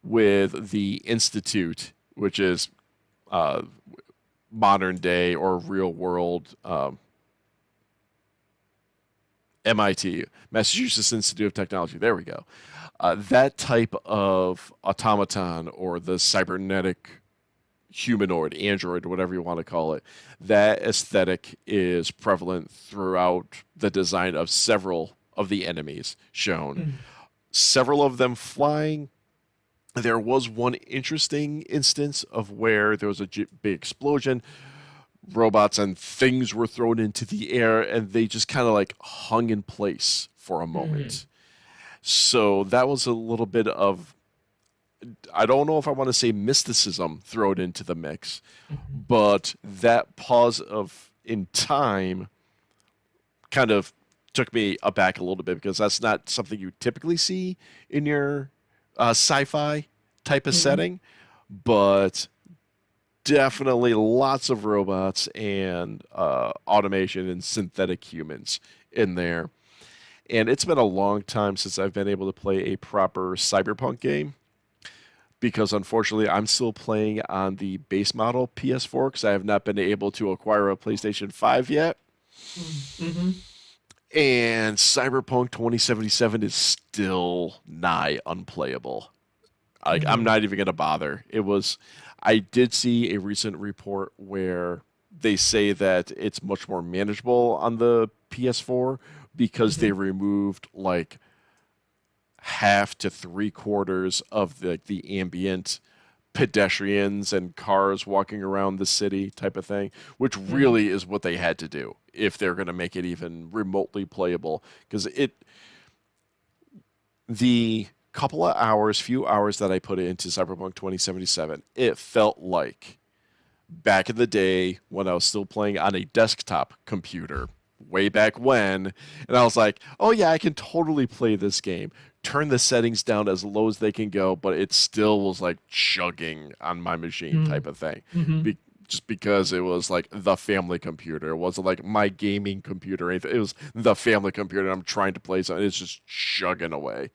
with the Institute, which is uh, modern day or real world MIT, Massachusetts Institute of Technology, there we go. That type of automaton or the cybernetic humanoid, android, whatever you want to call it, that aesthetic is prevalent throughout the design of several of the enemies shown. Mm. Several of them flying. There was one interesting instance of where there was a big explosion, robots and things were thrown into the air, and they just kind of like hung in place for a Mhm. moment. So that was a little bit of, I don't know if I want to say mysticism thrown into the mix, Mhm. but that pause of in time kind of took me aback a little bit because that's not something you typically see in your sci-fi type of Mhm. setting, but definitely lots of robots and automation and synthetic humans in there. And it's been a long time since I've been able to play a proper cyberpunk game because unfortunately I'm still playing on the base model PS4 because I have not been able to acquire a PlayStation 5 yet. Mhm. And Cyberpunk 2077 is still nigh unplayable. Like, I'm Mhm. not even gonna bother. I did see a recent report where they say that it's much more manageable on the PS4 because they Mhm. removed like half to three quarters of the ambient pedestrians and cars walking around the city type of thing, which really is what they had to do if they're going to make it even remotely playable. Because the few hours that I put into Cyberpunk 2077, it felt like back in the day when I was still playing on a desktop computer way back when, and I was like, oh yeah, I can totally play this game. Turn the settings down as low as they can go, but it still was like chugging on my machine type of thing. Just because it was like the family computer. It wasn't like my gaming computer or anything. It was the family computer, and I'm trying to play something. It's just chugging away.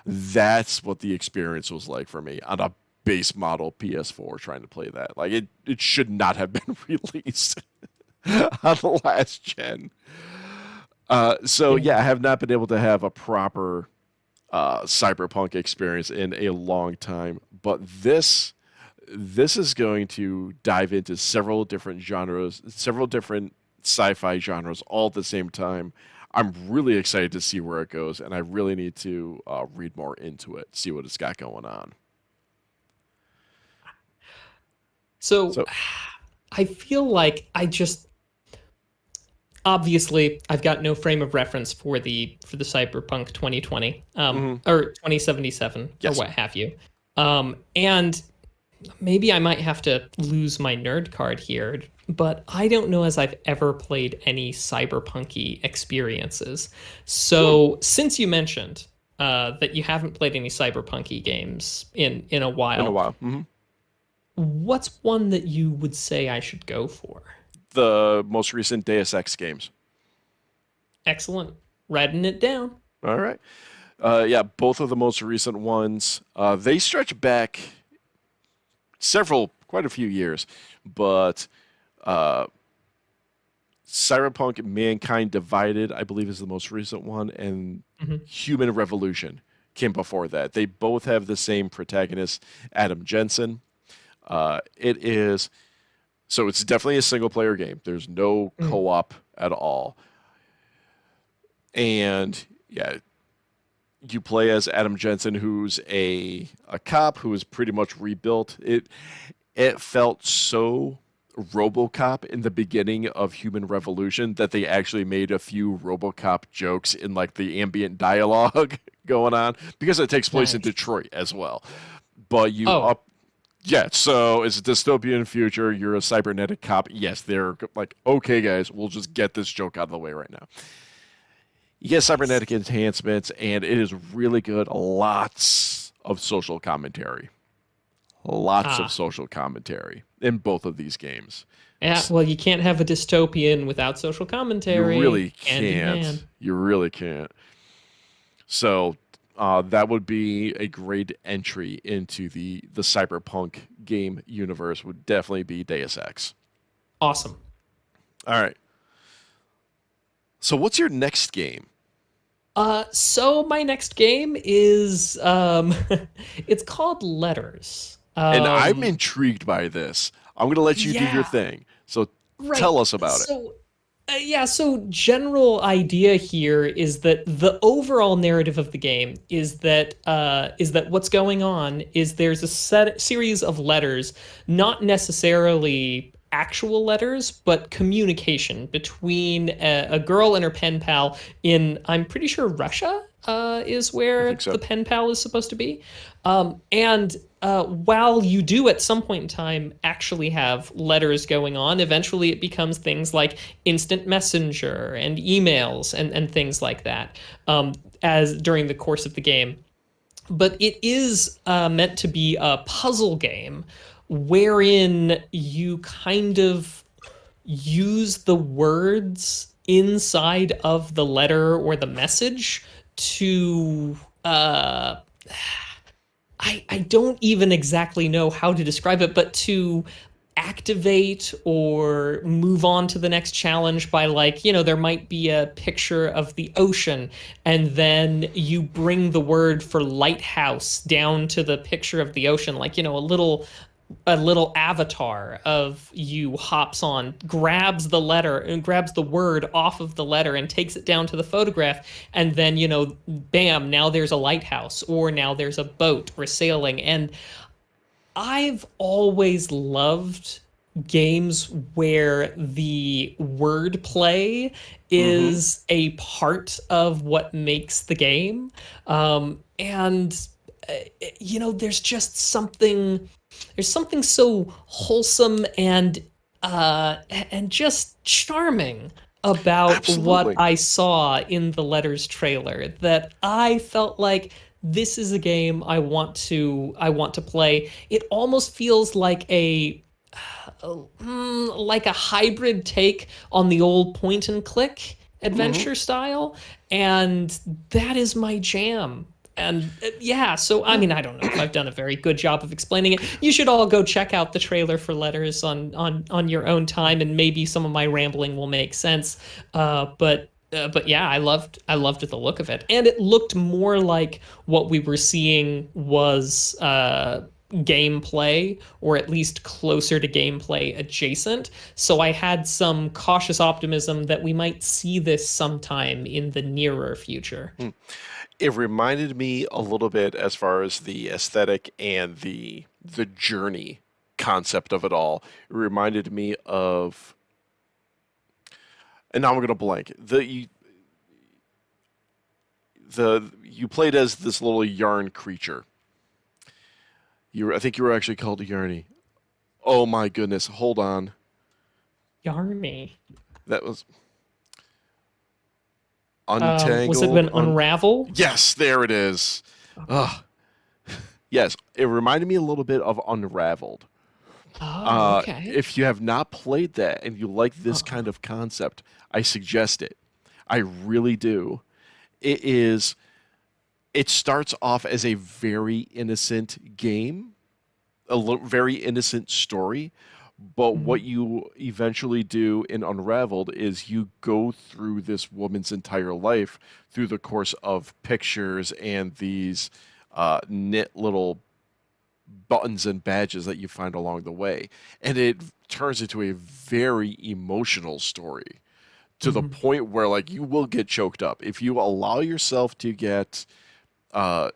That's what the experience was like for me on a base model PS4 trying to play that. Like it should not have been released on the last gen. So yeah, I have not been able to have a proper cyberpunk experience in a long time, but this is going to dive into several different genres, several different sci-fi genres all at the same time. I'm really excited to see where it goes, and I really need to read more into it, see what it's got going on. So I feel like obviously I've got no frame of reference for the Cyberpunk 2020 or 2077 or what have you. And maybe I might have to lose my nerd card here, but I don't know as I've ever played any cyberpunky experiences. So since you mentioned that you haven't played any cyberpunky games in a while, what's one that you would say I should go for? The most recent Deus Ex games. Excellent. Writing it down. All right. Yeah, both of the most recent ones. They stretch back quite a few years, but Cyberpunk Mankind Divided, I believe, is the most recent one, and Human Revolution came before that. They both have the same protagonist, Adam Jensen. It's definitely a single player game. There's no co-op at all. And yeah, you play as Adam Jensen, who's a cop who is pretty much rebuilt. It felt so RoboCop in the beginning of Human Revolution that they actually made a few RoboCop jokes in like the ambient dialogue going on, because it takes place in Detroit as well. But yeah, so it's a dystopian future. You're a cybernetic cop. Yes, they're like, okay, guys, we'll just get this joke out of the way right now. You get cybernetic enhancements, and it is really good. Lots of social commentary. Lots of social commentary in both of these games. Yeah, well, you can't have a dystopian without social commentary. You really can't. You really can't. So that would be a great entry into the cyberpunk game universe. Would definitely be Deus Ex. Awesome. All right. So what's your next game? So my next game is it's called Letters. And I'm intrigued by this. I'm going to let you do your thing. So tell us about it. So general idea here is that the overall narrative of the game is that what's going on is there's a series of letters, not necessarily actual letters, but communication between a girl and her pen pal in, I'm pretty sure, Russia is where the pen pal is supposed to be. And while you do at some point in time actually have letters going on, eventually it becomes things like instant messenger and emails and things like that as during the course of the game. But it is meant to be a puzzle game wherein you kind of use the words inside of the letter or the message to I don't even exactly know how to describe it, but to activate or move on to the next challenge by, like, there might be a picture of the ocean, and then you bring the word for lighthouse down to the picture of the ocean, like, a little avatar of you hops on, grabs the letter and grabs the word off of the letter and takes it down to the photograph. And then, bam, now there's a lighthouse, or now there's a boat or sailing. And I've always loved games where the wordplay Mm-hmm. is a part of what makes the game. And there's just something so wholesome and just charming about what Absolutely. I saw in the Letters trailer that I felt like this is a game I want to play. It almost feels like a hybrid take on the old point and click Mm-hmm. adventure style, and that is my jam. And yeah, so I Yeah. mean, I don't know if I've done a very good job of explaining it. You should all go check out the trailer for Letters on your own time, and maybe some of my rambling will make sense. But yeah, I loved the look of it, and it looked more like what we were seeing was gameplay, or at least closer to gameplay adjacent. So I had some cautious optimism that we might see this sometime in the nearer future. It reminded me a little bit as far as the aesthetic and the journey concept of it all. It reminded me of, and now I'm gonna blank. You played as this little yarn creature. I think you were actually called Yarny. Oh my goodness! Hold on. Yarny. That was Was it Untangled. an Unravel? Yes, there it is. Ugh. Yes, it reminded me a little bit of Unraveled. Oh, okay. If you have not played that and you like this Uh-uh. kind of concept, I suggest it. I really do. It is. It starts off as a very innocent game, very innocent story, but what Mhm. you eventually do in Unraveled is you go through this woman's entire life through the course of pictures and these knit little buttons and badges that you find along the way. And it turns into a very emotional story to the Mhm. point where, like, you will get choked up. If you allow yourself to get uh,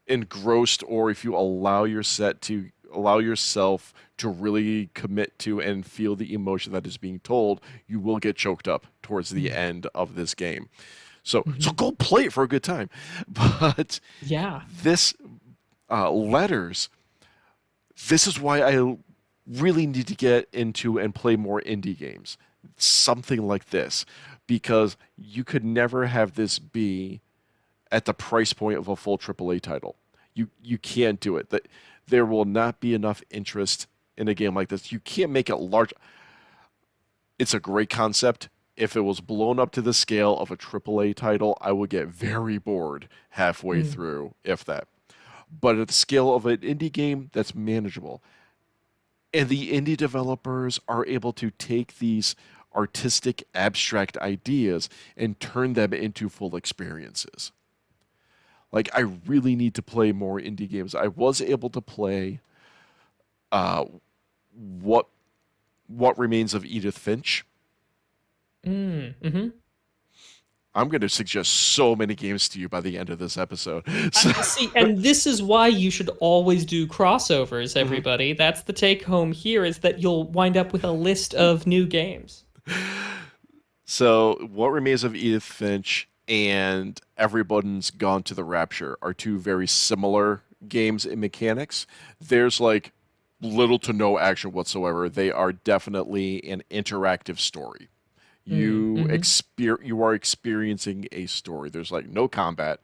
engrossed, or if you allow yourself to really commit to and feel the emotion that is being told, you will get choked up towards the Mhm. end of this game. So Mhm. go play it for a good time. But Yeah. this Letters, this is why I really need to get into and play more indie games. Something like this, because you could never have this be at the price point of a full AAA title. You can't do it. That there will not be enough interest in a game like this. You can't make it large. It's a great concept. If it was blown up to the scale of a AAA title, I would get very bored halfway Mm. through, if that. But at the scale of an indie game, that's manageable. And the indie developers are able to take these artistic, abstract ideas and turn them into full experiences. Like, I really need to play more indie games. I was able to play uh, what what remains of Edith Finch. Mm. Mm-hmm. I'm going to suggest so many games to you by the end of this episode. So, See, and this is why you should always do crossovers, Mhm. everybody. That's the take home here, is that you'll wind up with a list of new games. So, what remains of Edith Finch and Everybody's Gone to the Rapture are two very similar games in mechanics. There's like little to no action whatsoever. They are definitely an interactive story. Mm. Mm-hmm. You are experiencing a story. There's like no combat.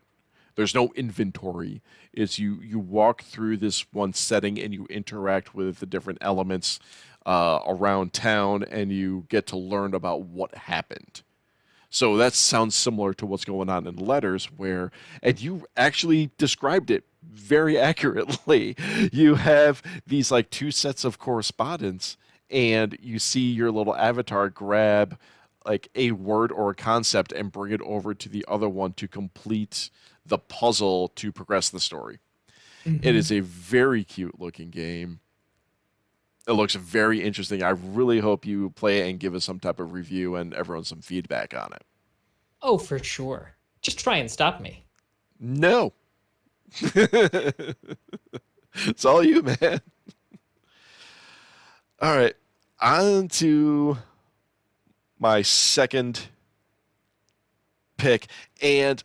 There's no inventory. It's you walk through this one setting and you interact with the different elements around town, and you get to learn about what happened. So that sounds similar to what's going on in Letters, where, and you actually described it very accurately. You have these like two sets of correspondence, and you see your little avatar grab like a word or a concept and bring it over to the other one to complete the puzzle to progress the story. It Mm-hmm. is a very cute looking game. It looks very interesting. I really hope you play it and give us some type of review and everyone some feedback on it. Oh, for sure. Just try and stop me. No, It's all you, man. All right, on to my second pick. And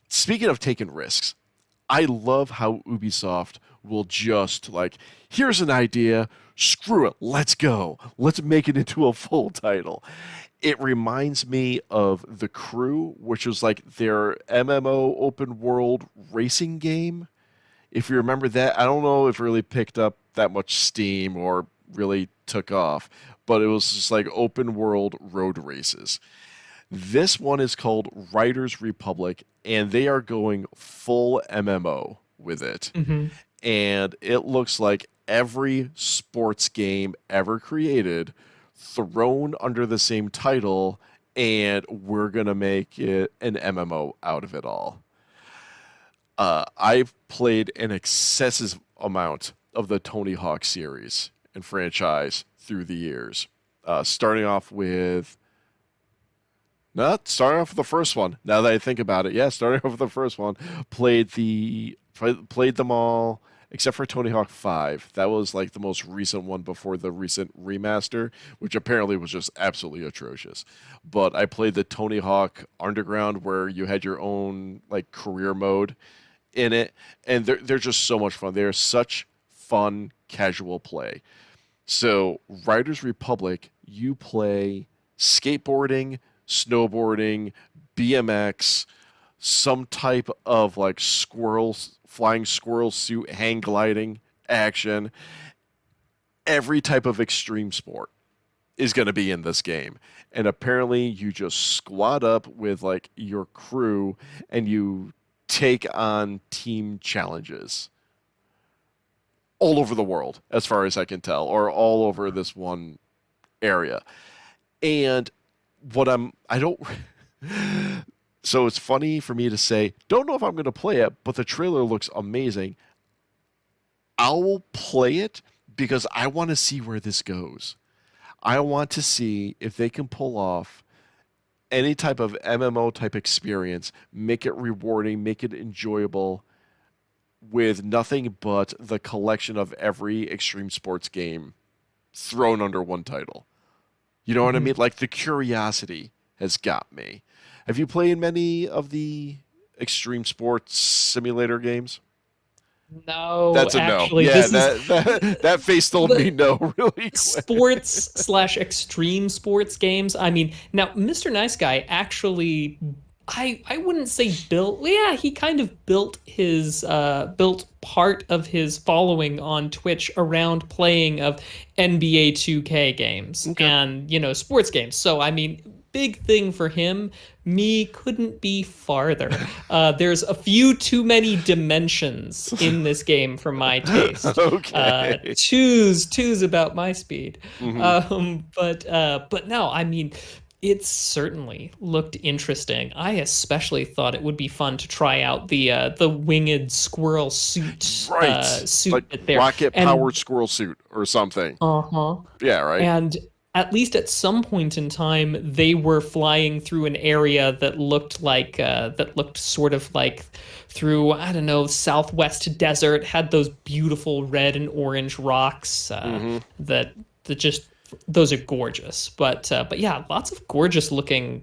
speaking of taking risks, I love how Ubisoft will just like, here's an idea, screw it, let's go. Let's make it into a full title. It reminds me of The Crew, which was like their MMO open world racing game. If you remember that, I don't know if it really picked up that much steam or really took off, but it was just like open world road races. This one is called Riders Republic, and they are going full MMO with it. Mm-hmm. And it looks like every sports game ever created thrown under the same title, and we're going to make it an MMO out of it all. I've played an excessive amount of the Tony Hawk series and franchise through the years. Starting off with the first one. Now that I think about it, yeah, starting off with the first one, played them all except for Tony Hawk 5. That was like the most recent one before the recent remaster, which apparently was just absolutely atrocious. But I played the Tony Hawk Underground, where you had your own like career mode in it, and they're just so much fun. They're such fun casual play. So Riders Republic, you play skateboarding, snowboarding, BMX, some type of like flying squirrel suit, hang gliding action. Every type of extreme sport is going to be in this game. And apparently you just squad up with like your crew and you take on team challenges all over the world, as far as I can tell, or all over this one area. And I don't, so it's funny for me to say, don't know if I'm going to play it, but the trailer looks amazing. I will play it because I want to see where this goes. I want to see if they can pull off any type of MMO type experience, make it rewarding, make it enjoyable, with nothing but the collection of every extreme sports game thrown under one title. You know what I mean? Like, the curiosity has got me. Have you played many of the extreme sports simulator games? No, That's a actually, no. Yeah, this that face told me no really quick. Sports/extreme sports games. I mean, now Mr. Nice Guy actually, I wouldn't say built. Yeah, he kind of built built part of his following on Twitch around playing of NBA 2K games and sports games. So I mean, big thing for him. Me couldn't be farther. There's a few too many dimensions in this game for my taste. Okay. Two's about my speed. But no, I mean, it certainly looked interesting. I especially thought it would be fun to try out the winged squirrel suit. Right. Suit like there. rocket-powered squirrel suit or something. Uh-huh. Yeah, right. And at least at some point in time, they were flying through an area that looked sort of like through, I don't know, Southwest desert, had those beautiful red and orange rocks that just, those are gorgeous. But yeah, lots of gorgeous looking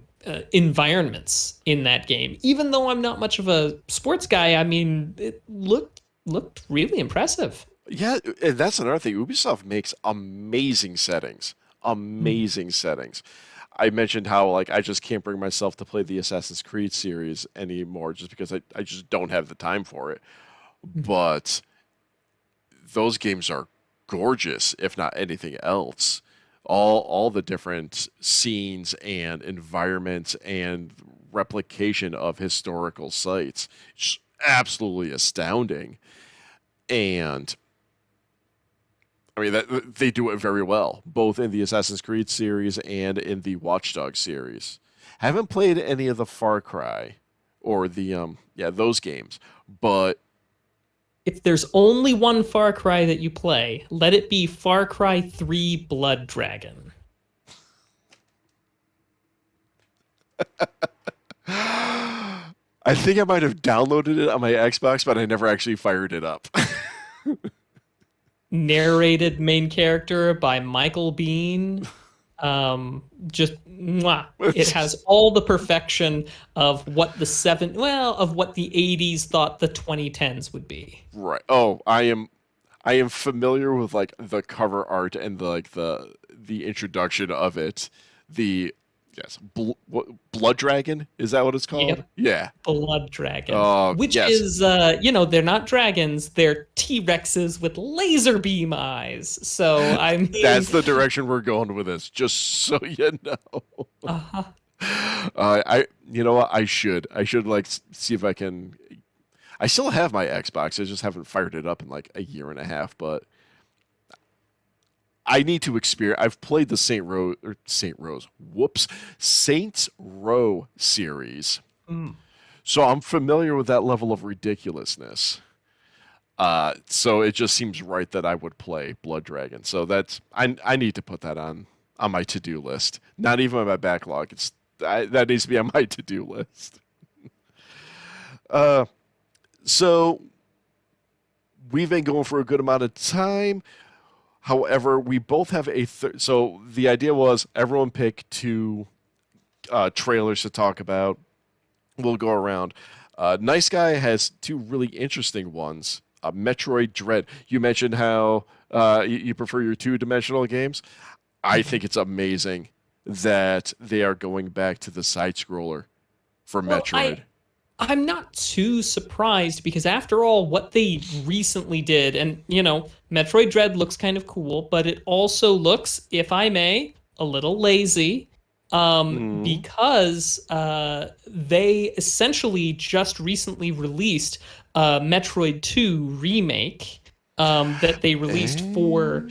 environments in that game. Even though I'm not much of a sports guy, I mean, it looked really impressive. Yeah, and that's another thing. Ubisoft makes amazing settings. I mentioned how like I just can't bring myself to play the Assassin's Creed series anymore just because I just don't have the time for it. But those games are gorgeous, if not anything else. All the different scenes and environments and replication of historical sites. It's absolutely astounding. And I mean, they do it very well, both in the Assassin's Creed series and in the Watch Dogs series. Haven't played any of the Far Cry or the those games, but if there's only one Far Cry that you play, let it be Far Cry 3 Blood Dragon. I think I might have downloaded it on my Xbox, but I never actually fired it up. Narrated main character by Michael Bean. Just mwah. It has all the perfection of what of what the 80s thought the 2010s would be. Right. Oh, I am familiar with like the cover art and the introduction of it. The yes, Blood Dragon, is that what it's called? Yep. Yeah. Blood Dragon, Oh, which yes. is they're not dragons, they're T-Rexes with laser beam eyes. So I mean, That's the direction we're going with this, just so you know. uh-huh. You know what? I should like see if I can. I still have my Xbox. I just haven't fired it up in like a year and a half, but I need to experience. I've played the Saints Row series, so I'm familiar with that level of ridiculousness. So it just seems right that I would play Blood Dragon. So I need to put that on my to-do list. Not even on my backlog. That needs to be on my to-do list. So we've been going for a good amount of time. However, we both have so the idea was everyone pick two trailers to talk about. We'll go around. NiceGuy has two really interesting ones. Metroid Dread. You mentioned how you prefer your two-dimensional games. I think it's amazing that they are going back to the side-scroller for Metroid. I'm not too surprised because after all, what they recently did, and Metroid Dread looks kind of cool, but it also looks, if I may, a little lazy. Because they essentially just recently released a Metroid 2 remake that they released for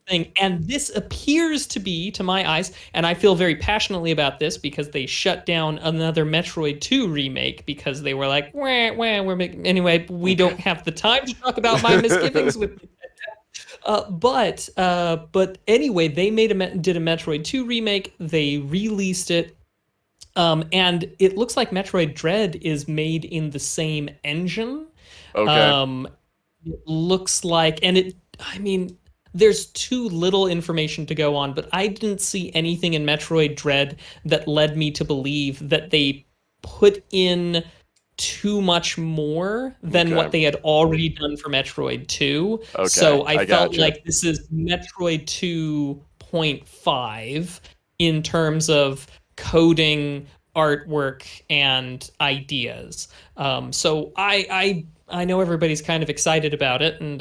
thing. And this appears to be, to my eyes, and I feel very passionately about this because they shut down another Metroid 2 remake because they were like, we're making... Anyway, we don't have the time to talk about my misgivings with but anyway, they did a Metroid 2 remake. They released it, and it looks like Metroid Dread is made in the same engine. Okay. It looks like, I mean, there's too little information to go on, but I didn't see anything in Metroid Dread that led me to believe that they put in too much more than what they had already done for Metroid 2. Okay, So I felt gotcha. like this is Metroid 2.5 in terms of coding, artwork, and ideas. So I know everybody's kind of excited about it, and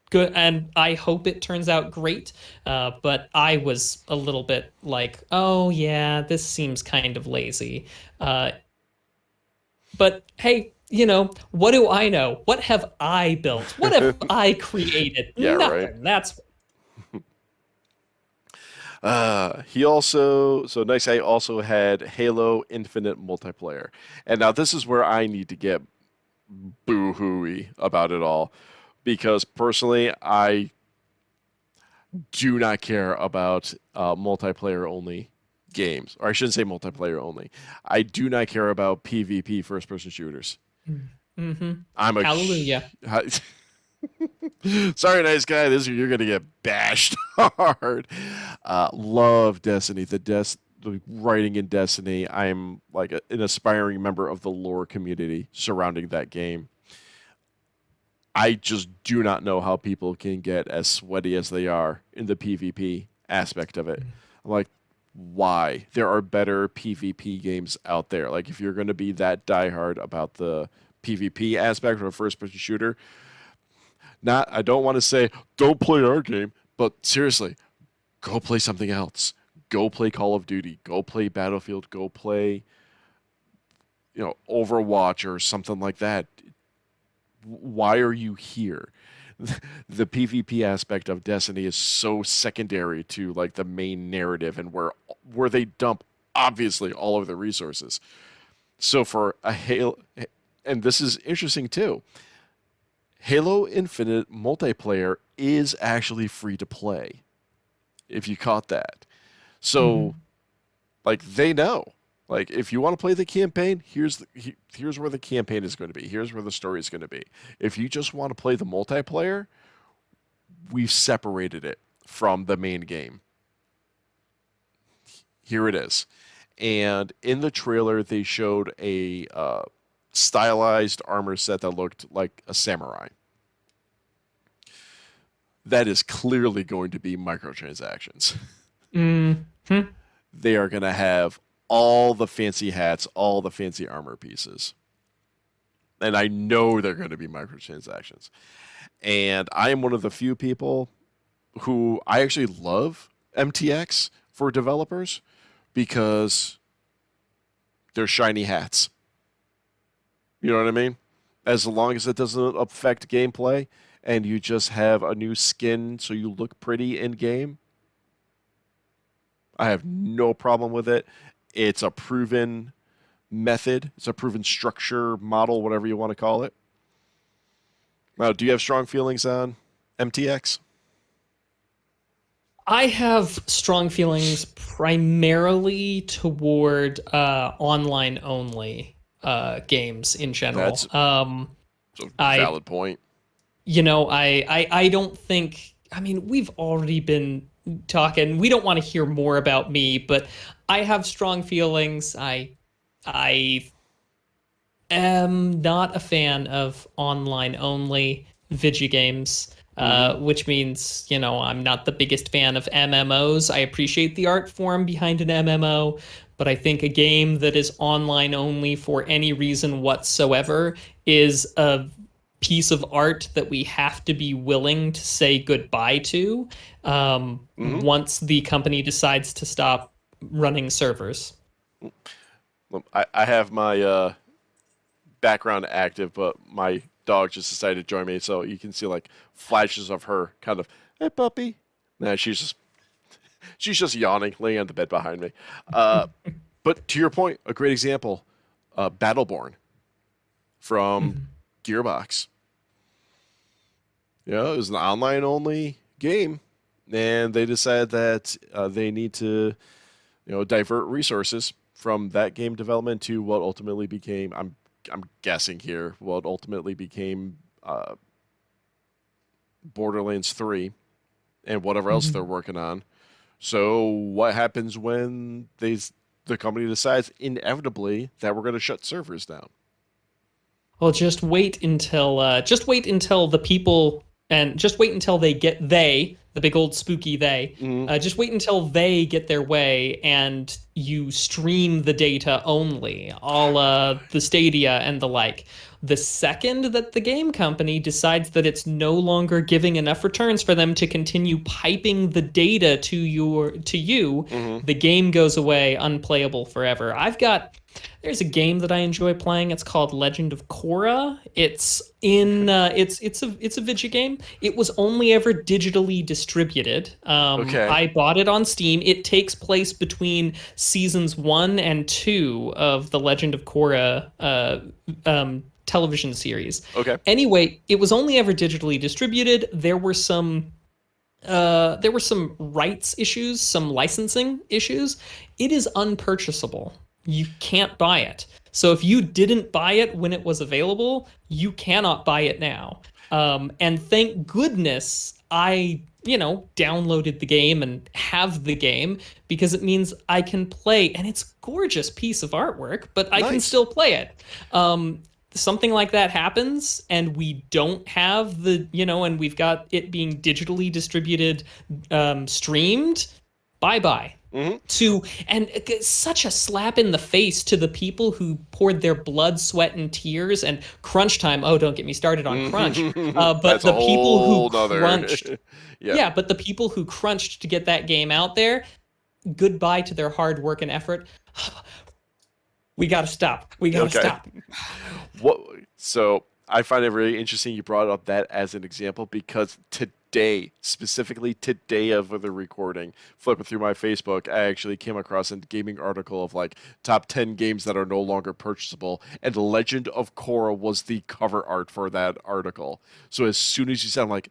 good, and I hope it turns out great. But I was a little bit like, oh yeah, this seems kind of lazy. But hey, what do I know? What have I built? What have I created? Yeah, Nothing. right. That's NiceGuy also had Halo Infinite multiplayer. And now this is where I need to get boo-hooey about it all. Because personally, I do not care about multiplayer only games. Or I shouldn't say multiplayer only. I do not care about PvP first-person shooters. mm-hmm. I'm a Hallelujah. Sorry, NiceGuy. You're gonna get bashed hard. Love Destiny. The writing in Destiny. I'm like an aspiring member of the lore community surrounding that game. I just do not know how people can get as sweaty as they are in the PvP aspect of it. I'm like, why? There are better PvP games out there. Like, if you're going to be that diehard about the PvP aspect of a first-person shooter, I don't want to say, don't play our game, but seriously, go play something else. Go play Call of Duty. Go play Battlefield. Go play, Overwatch or something like that. Why are you here? The PvP aspect of Destiny is so secondary to like the main narrative and where they dump obviously all of the resources. So for a Halo, and this is interesting too, Halo Infinite multiplayer is actually free to play. If you caught that. So like they know. Like, if you want to play the campaign, here's where the campaign is going to be. Here's where the story is going to be. If you just want to play the multiplayer, we've separated it from the main game. Here it is. And in the trailer, they showed a stylized armor set that looked like a samurai. That is clearly going to be microtransactions. Mm-hmm. They are going to have all the fancy hats, all the fancy armor pieces. And I know they're going to be microtransactions. And I am one of the few people who I actually love MTX for developers because they're shiny hats. You know what I mean? As long as it doesn't affect gameplay and you just have a new skin so you look pretty in game, I have no problem with it. It's a proven method. It's a proven structure, model, whatever you want to call it. Now, do you have strong feelings on MTX? I have strong feelings primarily toward online only games in general. That's a valid point. I don't think. I mean, we've already been talking. We don't want to hear more about me, but I have strong feelings. I am not a fan of online only video games. Which means, I'm not the biggest fan of MMOs. I appreciate the art form behind an MMO, but I think a game that is online only for any reason whatsoever is a piece of art that we have to be willing to say goodbye to once the company decides to stop running servers. Well, I have my background active, but my dog just decided to join me, so you can see like flashes of her kind of, hey puppy. Nah, she's just yawning, laying on the bed behind me. But to your point, a great example, Battleborn from Gearbox. It was an online only game, and they decided that they need to, divert resources from that game development to what ultimately became, I'm guessing here, what ultimately became Borderlands 3 and whatever else they're working on. So what happens when the company decides inevitably that we're going to shut servers down? Well, just wait until the people, and just wait until the big old spooky just wait until they get their way and you stream the data only, all the Stadia and the like. The second that the game company decides that it's no longer giving enough returns for them to continue piping the data to you, the game goes away unplayable forever. There's a game that I enjoy playing. It's called Legend of Korra. It's a video game. It was only ever digitally distributed. I bought it on Steam. It takes place between seasons 1 and 2 of the Legend of Korra television series. Okay. Anyway, it was only ever digitally distributed. There were some rights issues, some licensing issues. It is unpurchasable. You can't buy it. So if you didn't buy it when it was available, you cannot buy it now. And thank goodness I, downloaded the game and have the game, because it means I can play, and it's a gorgeous piece of artwork, but I can still play it. Something like that happens and we don't have and we've got it being digitally distributed, streamed, bye-bye. And it's such a slap in the face to the people who poured their blood, sweat, and tears and crunch time. Oh, don't get me started on crunch. But That's the people who other... crunched, but the people who crunched to get that game out there, goodbye to their hard work and effort. We gotta stop. Stop. So I find it really interesting you brought up that as an example, because today, specifically today of the recording, flipping through my Facebook, I actually came across a gaming article of like top 10 games that are no longer purchasable, and Legend of Korra was the cover art for that article. So as soon as you said, I'm like,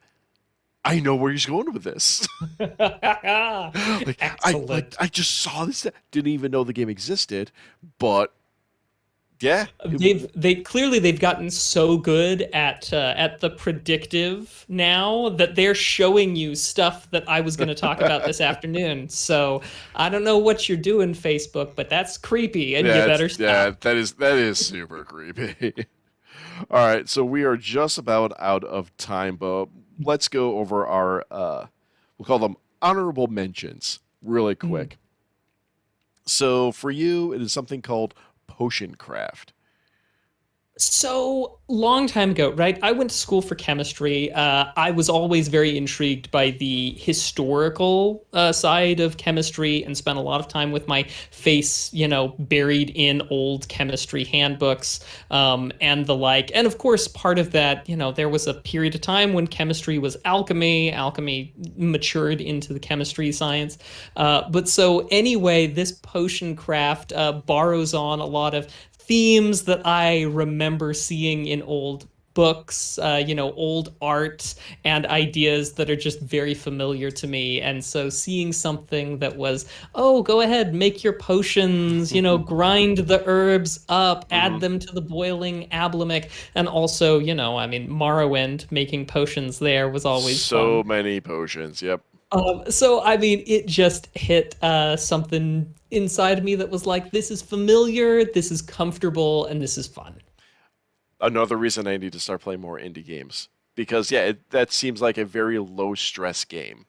I know where he's going with this. Like Excellent. I just saw this. Didn't even know the game existed, but yeah, They've gotten so good at the predictive now that they're showing you stuff that I was going to talk about this afternoon. So I don't know what you're doing, Facebook, but that's creepy, and you better stop. that is super creepy. All right, so we are just about out of time, but let's go over our we'll call them honorable mentions really quick. So for you, it is something called potion craft. So long time ago, right? I went to school for chemistry. I was always very intrigued by the historical side of chemistry and spent a lot of time with my face, buried in old chemistry handbooks and the like. And of course, part of that, there was a period of time when chemistry was alchemy. Alchemy matured into the chemistry science. But so anyway, this potion craft borrows on a lot of themes that I remember seeing in old books, old art and ideas that are just very familiar to me. And so seeing something that was, oh, go ahead, make your potions, grind the herbs up, add them to the boiling ablamic. And also, Morrowind, making potions there was always So fun. many potions. Yep. So I mean, it just hit something inside me that was like, this is familiar, this is comfortable, and this is fun. Another reason I need to start playing more indie games because that seems like a very low stress game.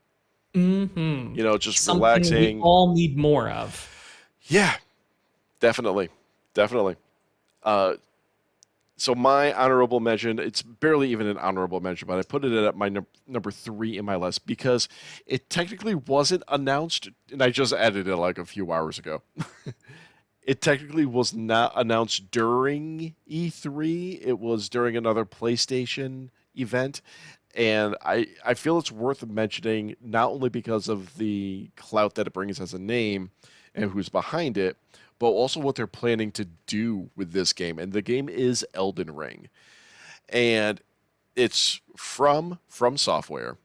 Just Something we relaxing. all need more of. Yeah, definitely, definitely. Uh, so my honorable mention, it's barely even an honorable mention, but I put it at my number 3 in my list because it technically wasn't announced, and I just added it like a few hours ago. It technically was not announced during E3. It was during another PlayStation event. And I feel it's worth mentioning not only because of the clout that it brings as a name and who's behind it, but also what they're planning to do with this game. And the game is Elden Ring. And it's from Software,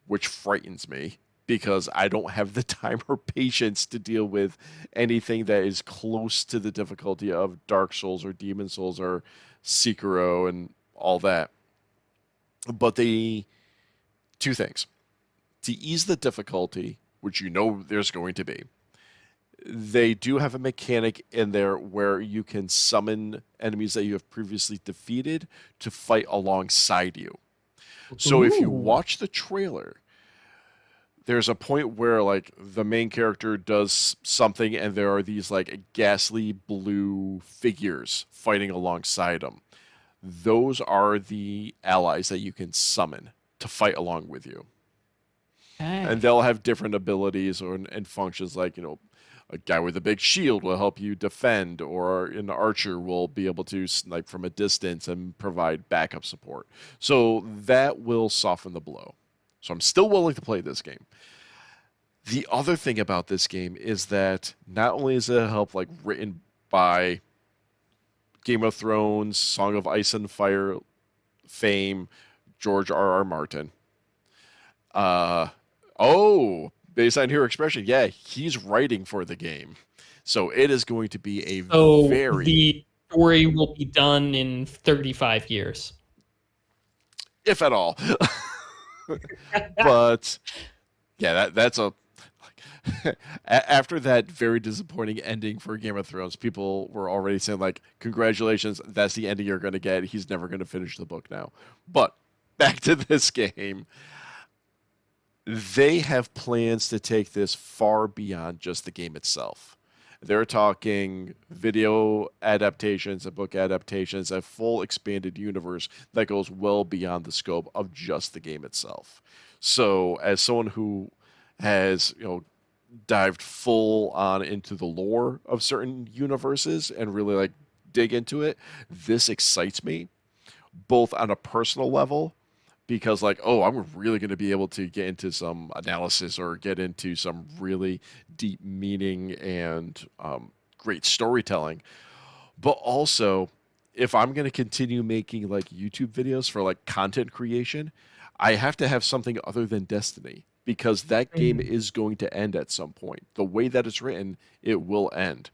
which frightens me because I don't have the time or patience to deal with anything that is close to the difficulty of Dark Souls or Demon Souls or Sekiro and all that. But the two things. To ease the difficulty, which there's going to be, they do have a mechanic in there where you can summon enemies that you have previously defeated to fight alongside you. So if you Ooh. watch the trailer, there's a point where like the main character does something and there are these like ghastly blue figures fighting alongside him. Those are the allies that you can summon to fight along with you. And Okay. they'll have different abilities and functions like, a guy with a big shield will help you defend, or an archer will be able to snipe from a distance and provide backup support. So that will soften the blow. So I'm still willing to play this game. The other thing about this game is that not only is it help like written by Game of Thrones, Song of Ice and Fire fame, George R. R. Martin. Based on your expression, yeah, he's writing for the game. So it is going to be a So very, the story will be done in 35 years. if at all. But yeah, that's a after that very disappointing ending for Game of Thrones, people were already saying like, "Congratulations, that's the ending you're going to get. He's never going to finish the book now." But back to this game, they have plans to take this far beyond just the game itself. They're talking video adaptations, a book adaptations, a full expanded universe that goes well beyond the scope of just the game itself. So, as someone who has, dived full on into the lore of certain universes and really like dig into it, this excites me both on a personal level because like, oh, I'm really going to be able to get into some analysis or get into some really deep meaning and great storytelling. But also, if I'm going to continue making like YouTube videos for like content creation, I have to have something other than Destiny because that game is going to end at some point. The way that it's written, it will end.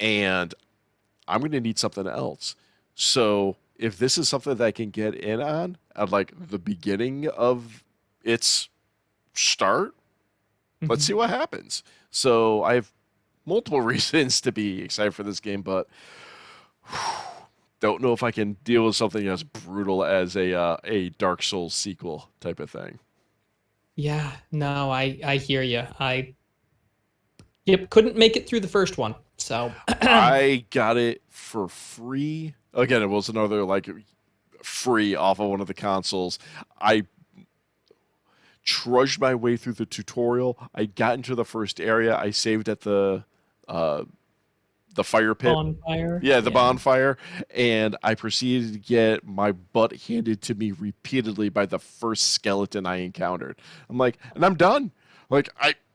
And I'm going to need something else. So if this is something that I can get in on at like the beginning of its start, let's see what happens. So I have multiple reasons to be excited for this game, but don't know if I can deal with something as brutal as a Dark Souls sequel type of thing. Yeah, no, I hear you. Couldn't make it through the first one. So I got it for free. Again, it was another like free off of one of the consoles. I trudged my way through the tutorial. I got into the first area. I saved at the fire pit. Bonfire. Yeah, the bonfire. And I proceeded to get my butt handed to me repeatedly by the first skeleton I encountered. I'm like, and I'm done. Like,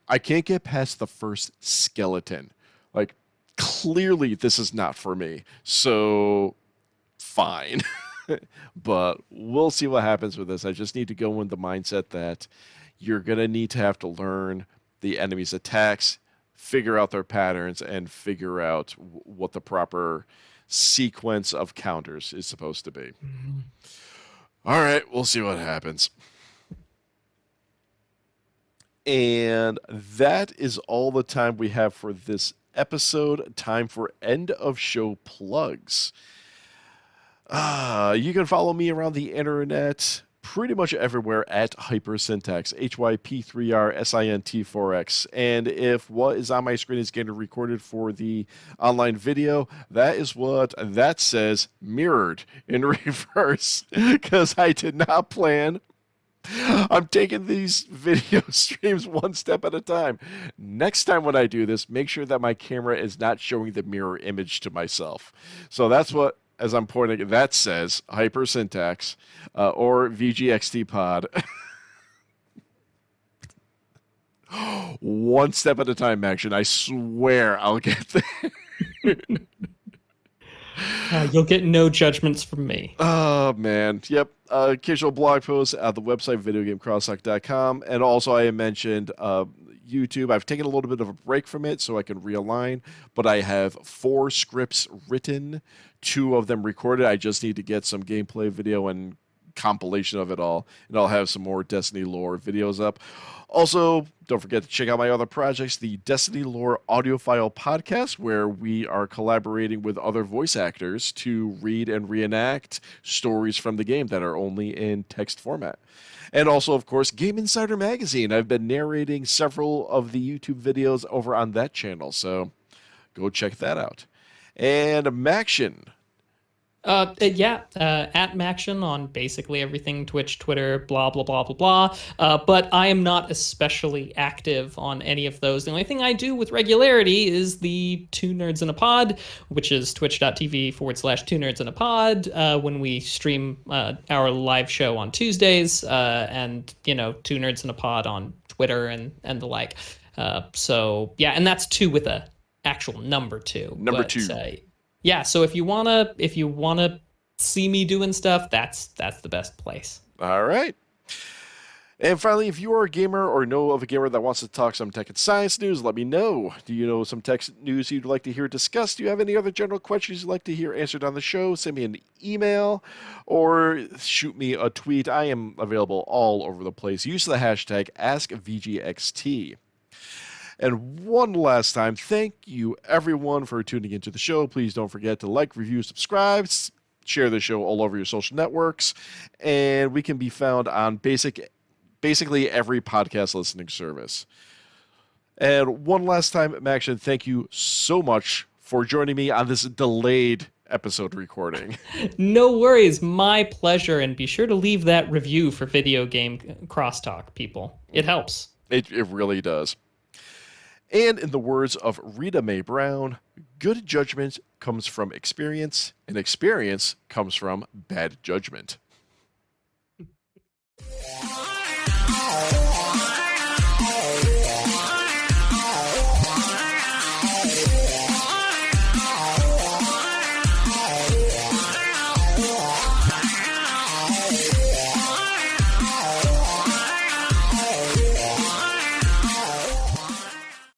I can't get past the first skeleton. Like, clearly this is not for me. So, fine. But we'll see what happens with this. I just need to go in the mindset that you're going to need to have to learn the enemy's attacks, figure out their patterns, and figure out what the proper sequence of counters is supposed to be. All right, we'll see what happens. And that is all the time we have for this episode. Time for end of show plugs. You can follow me around the internet pretty much everywhere at Hypersyntax, HYP3RSINT4X. And if what is on my screen is getting recorded for the online video, that is what that says mirrored in reverse, because I did not plan. I'm taking these video streams one step at a time. Next time when I do this, make sure that my camera is not showing the mirror image to myself. So that's what, as I'm pointing, that says Hypersyntax or VGXT pod. One step at a time, Macktion. I swear I'll get there. You'll get no judgments from me. Oh, man. Yep. Occasional blog posts at the website, videogamecrosstalk.com. And also, I mentioned YouTube. I've taken a little bit of a break from it so I can realign, but I have 4 scripts written, 2 of them recorded. I just need to get some gameplay video and compilation of it all, and I'll have some more Destiny lore videos up. Also, don't forget to check out my other projects, the Destiny Lore Audiophile Podcast, where we are collaborating with other voice actors to read and reenact stories from the game that are only in text format. And also, of course, Game Insider Magazine. I've been narrating several of the YouTube videos over on that channel, so go check that out. And Macktion. At Macktion on basically everything, Twitch, Twitter, blah, blah, blah, blah, blah. But I am not especially active on any of those. The only thing I do with regularity is the Two Nerds in a Pod, which is twitch.tv/2nerdsinapod, when we stream our live show on Tuesdays, and, Two Nerds in a Pod on Twitter and the like. So, yeah, and that's 2 with a actual number 2. Number 2. Yeah, so if you wanna see me doing stuff, that's the best place. All right. And finally, if you are a gamer or know of a gamer that wants to talk some tech and science news, let me know. Do you know some tech news you'd like to hear discussed? Do you have any other general questions you'd like to hear answered on the show? Send me an email or shoot me a tweet. I am available all over the place. Use the hashtag AskVGXT. And one last time, thank you everyone for tuning into the show. Please don't forget to like, review, subscribe, share the show all over your social networks. And we can be found on basically every podcast listening service. And one last time, Macktion, thank you so much for joining me on this delayed episode recording. No worries, my pleasure. And be sure to leave that review for Video Game Crosstalk, people. It helps. It really does. And in the words of Rita Mae Brown, good judgment comes from experience, and experience comes from bad judgment.